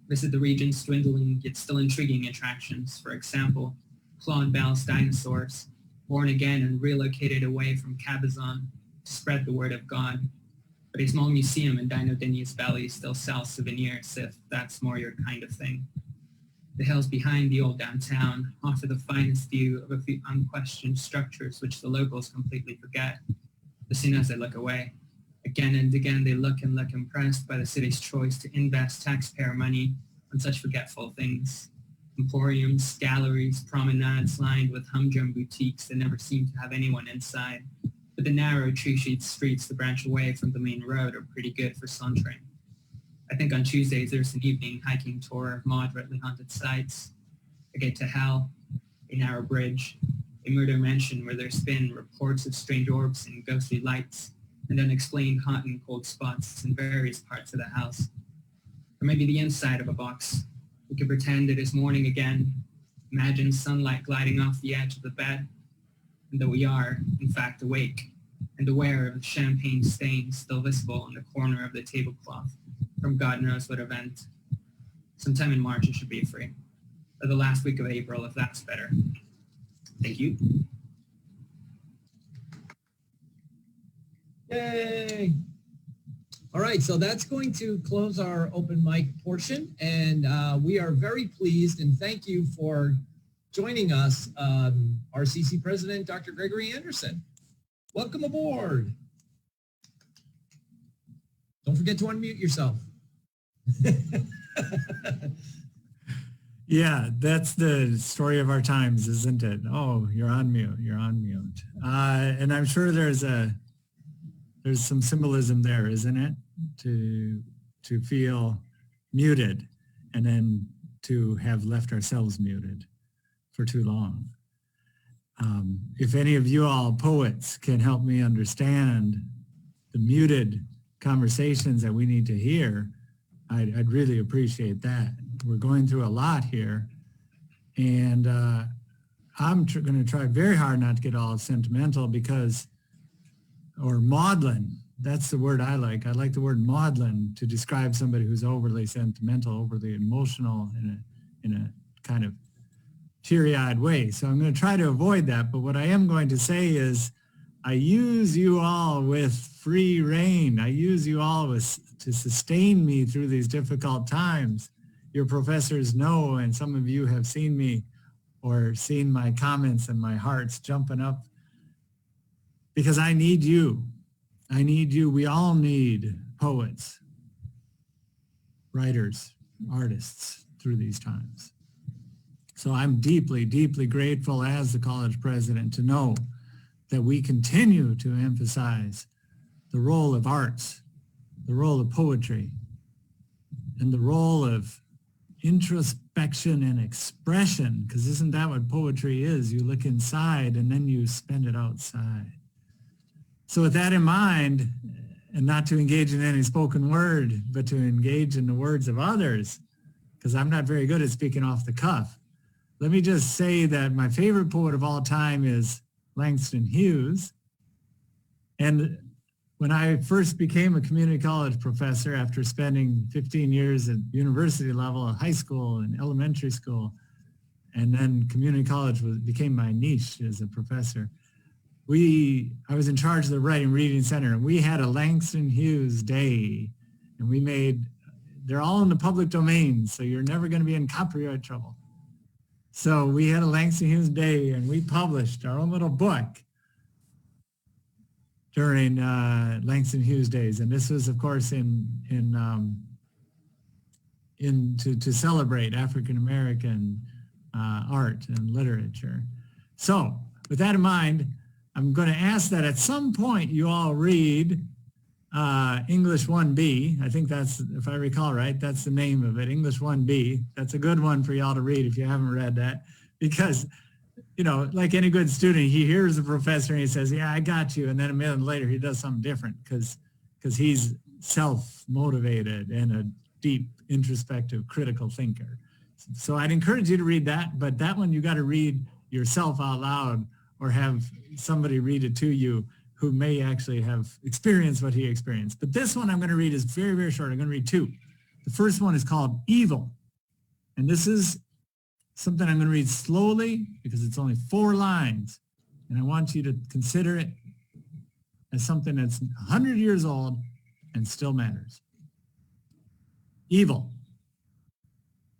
Visit the region's dwindling yet still intriguing attractions, for example, Claude Bell's dinosaurs, born again and relocated away from Cabazon to spread the word of God. But a small museum in Dino Denis Valley still sells souvenirs if that's more your kind of thing. The hills behind the old downtown offer the finest view of a few unquestioned structures which the locals completely forget. As soon as they look away, again and again they look and look impressed by the city's choice to invest taxpayer money on such forgetful things. Emporiums, galleries, promenades lined with humdrum boutiques that never seem to have anyone inside. But the narrow tree-sheet streets that branch away from the main road are pretty good for sauntering. I think on Tuesdays there's an evening hiking tour of moderately haunted sites. A gate to hell, a narrow bridge, a murder mansion where there's been reports of strange orbs and ghostly lights, and unexplained hot and cold spots in various parts of the house. Or maybe the inside of a box. We could pretend it is morning again, imagine sunlight gliding off the edge of the bed, and that we are, in fact, awake and aware of the champagne stains still visible in the corner of the tablecloth from God knows what event. Sometime in March it should be free, or the last week of April if that's better. Thank you. Yay! All right, so that's going to close our open mic portion, and we are very pleased and thank you for joining us, RCC President Dr. Gregory Anderson. Welcome aboard. Don't forget to unmute yourself. Yeah, that's the story of our times, isn't it? Oh, you're on mute. You're on mute. And I'm sure there's some symbolism there, isn't it? To feel muted and then to have left ourselves muted for too long. If any of you all poets can help me understand the muted conversations that we need to hear, I'd really appreciate that. We're going through a lot here, and I'm going to try very hard not to get all sentimental or maudlin. That's the word I like. I like the word maudlin to describe somebody who's overly sentimental, overly emotional in a kind of teary-eyed way. So I'm going to try to avoid that. But what I am going to say is I use you all with free rein. I use you all to sustain me through these difficult times. Your professors know, and some of you have seen me or seen my comments and my heart's jumping up because I need you. I need you. We all need poets, writers, artists through these times. So I'm deeply, deeply grateful as the college president to know that we continue to emphasize the role of arts, the role of poetry, and the role of introspection and expression, because isn't that what poetry is? You look inside and then you spend it outside. So with that in mind, and not to engage in any spoken word, but to engage in the words of others, because I'm not very good at speaking off the cuff, let me just say that my favorite poet of all time is Langston Hughes. And when I first became a community college professor after spending 15 years at university level, at high school and elementary school, and then community college became my niche as a professor, I was in charge of the Writing Reading Center, and we had a Langston Hughes Day, and they're all in the public domain, so you're never going to be in copyright trouble. So we had a Langston Hughes Day, and we published our own little book. during Langston Hughes days. And this was, of course, to celebrate African-American art and literature. So with that in mind, I'm going to ask that at some point you all read English 1B. I think that's, if I recall right, that's the name of it, English 1B. That's a good one for y'all to read if you haven't read that, because, you know, like any good student, he hears the professor and he says, yeah, I got you. And then a minute later, he does something different because he's self-motivated and a deep, introspective, critical thinker. So I'd encourage you to read that, but that one you got to read yourself out loud or have somebody read it to you who may actually have experienced what he experienced. But this one I'm going to read is very, very short. I'm going to read two. The first one is called Evil. And this is something I'm going to read slowly because it's only 4 lines. And I want you to consider it as something that's 100 years old and still matters. Evil.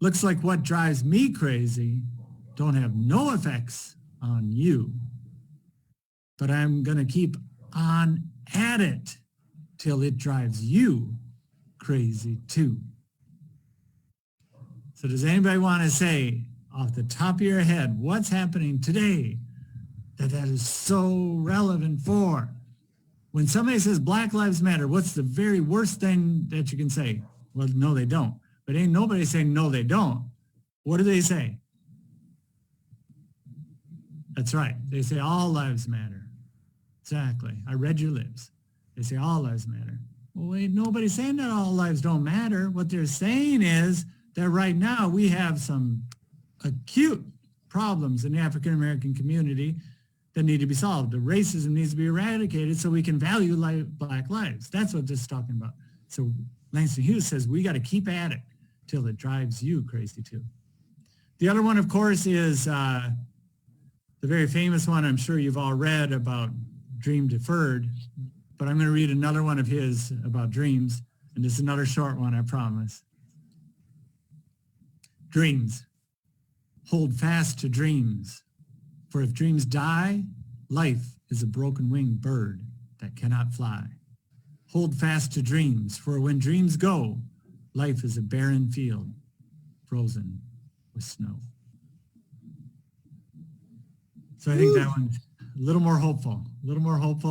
Looks like what drives me crazy don't have no effects on you. But I'm going to keep on at it till it drives you crazy too. So does anybody want to say off the top of your head what's happening today that is so relevant for? When somebody says Black Lives Matter, what's the very worst thing that you can say? Well, no, they don't. But ain't nobody saying no, they don't. What do they say? That's right. They say all lives matter. Exactly. I read your lips. They say all lives matter. Well, ain't nobody saying that all lives don't matter. What they're saying is that right now we have some acute problems in the African-American community that need to be solved. The racism needs to be eradicated so we can value Black lives. That's what this is talking about. So Langston Hughes says we got to keep at it till it drives you crazy too. The other one, of course, is the very famous one I'm sure you've all read about Dream Deferred, but I'm going to read another one of his about dreams, and this is another short one, I promise. Dreams. Hold fast to dreams, for if dreams die, life is a broken-winged bird that cannot fly. Hold fast to dreams, for when dreams go, life is a barren field, frozen with snow. So I think that one's a little more hopeful,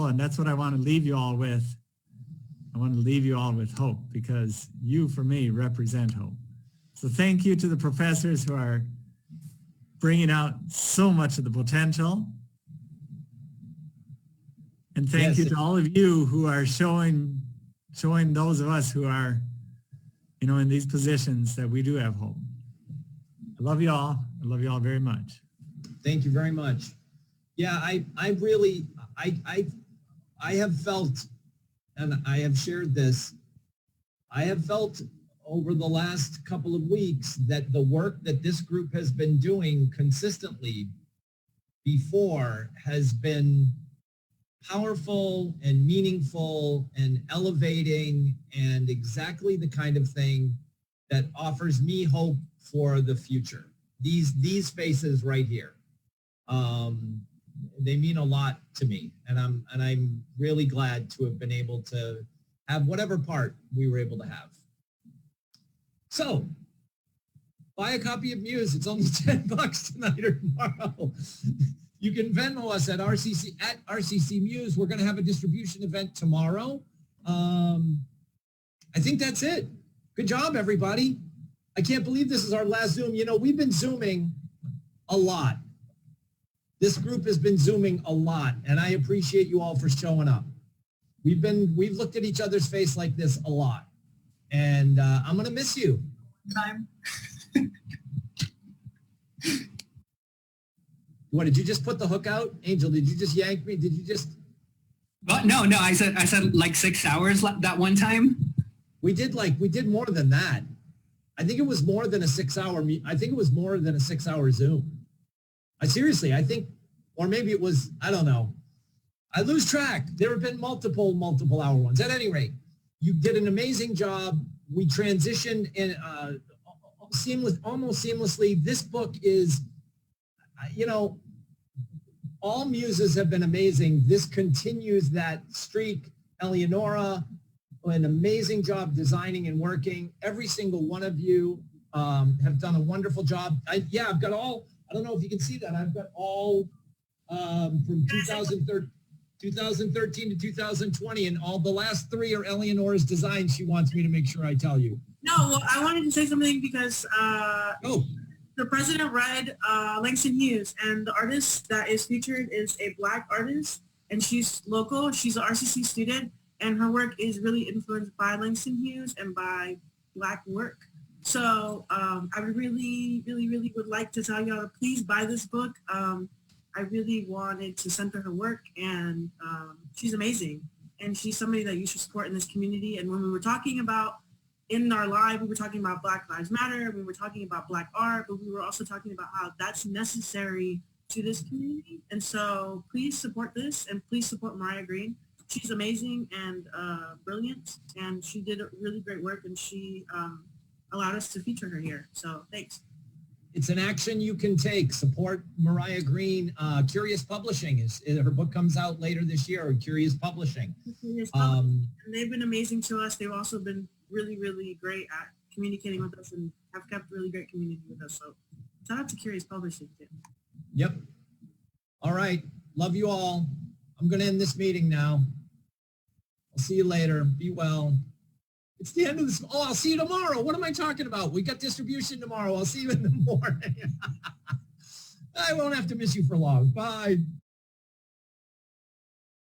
and that's what I want to leave you all with. I want to leave you all with hope because you, for me, represent hope. So thank you to the professors who are bringing out so much of the potential. And thank you to all of you who are showing those of us who are, you know, in these positions that we do have hope. I love you all. I love you all very much. Thank you very much. Yeah, I have felt, and I have shared this, I have felt over the last couple of weeks that the work that this group has been doing consistently before has been powerful and meaningful and elevating and exactly the kind of thing that offers me hope for the future. These spaces right here. They mean a lot to me, and I'm really glad to have been able to have whatever part we were able to have. So, buy a copy of MUSE. It's only $10 tonight or tomorrow. You can Venmo us at RCC MUSE. We're going to have a distribution event tomorrow. I think that's it. Good job, everybody. I can't believe this is our last Zoom. You know, we've been Zooming a lot. This group has been Zooming a lot, and I appreciate you all for showing up. We've looked at each other's face like this a lot, and I'm going to miss you. Time. What, did you just put the hook out? Angel, did you just yank me? Did you just? Well, no, I said like 6 hours that one time. We did more than that. I think it was more than a 6 hour. I think it was more than a 6 hour Zoom. Seriously, I think, or maybe it was, I don't know. I lose track. There have been multiple hour ones. At any rate, you did an amazing job. We transitioned in almost seamlessly. This book is, you know, all muses have been amazing. This continues that streak. Eleonora, an amazing job designing and working. Every single one of you have done a wonderful job. I've got all, I don't know if you can see that, I've got all from 2013 to 2020, and all the last three are Eleonora's designs. She wants me to make sure I tell you. No, well, I wanted to say something because the president read Langston Hughes, and the artist that is featured is a Black artist, and she's local. She's an RCC student, and her work is really influenced by Langston Hughes and by Black work. So I would really would like to tell y'all to please buy this book. I really wanted to center her work, and she's amazing. And she's somebody that you should support in this community. And when we were talking about in our live, we were talking about Black Lives Matter, we were talking about Black art, but we were also talking about how that's necessary to this community. And so please support this, and please support Mariah Green. She's amazing and brilliant, and she did a really great work, and she allowed us to feature her here. So thanks. It's an action you can take. Support Mariah Green. Curious Publishing, her book comes out later this year. Curious Publishing. And they've been amazing to us. They've also been really great at communicating with us and have kept really great community with us. So shout out to Curious Publishing too. Yep. All right. Love you all. I'm going to end this meeting now. I'll see you later. Be well. It's the end of this. Oh, I'll see you tomorrow. What am I talking about? We got distribution tomorrow. I'll see you in the morning. I won't have to miss you for long. Bye.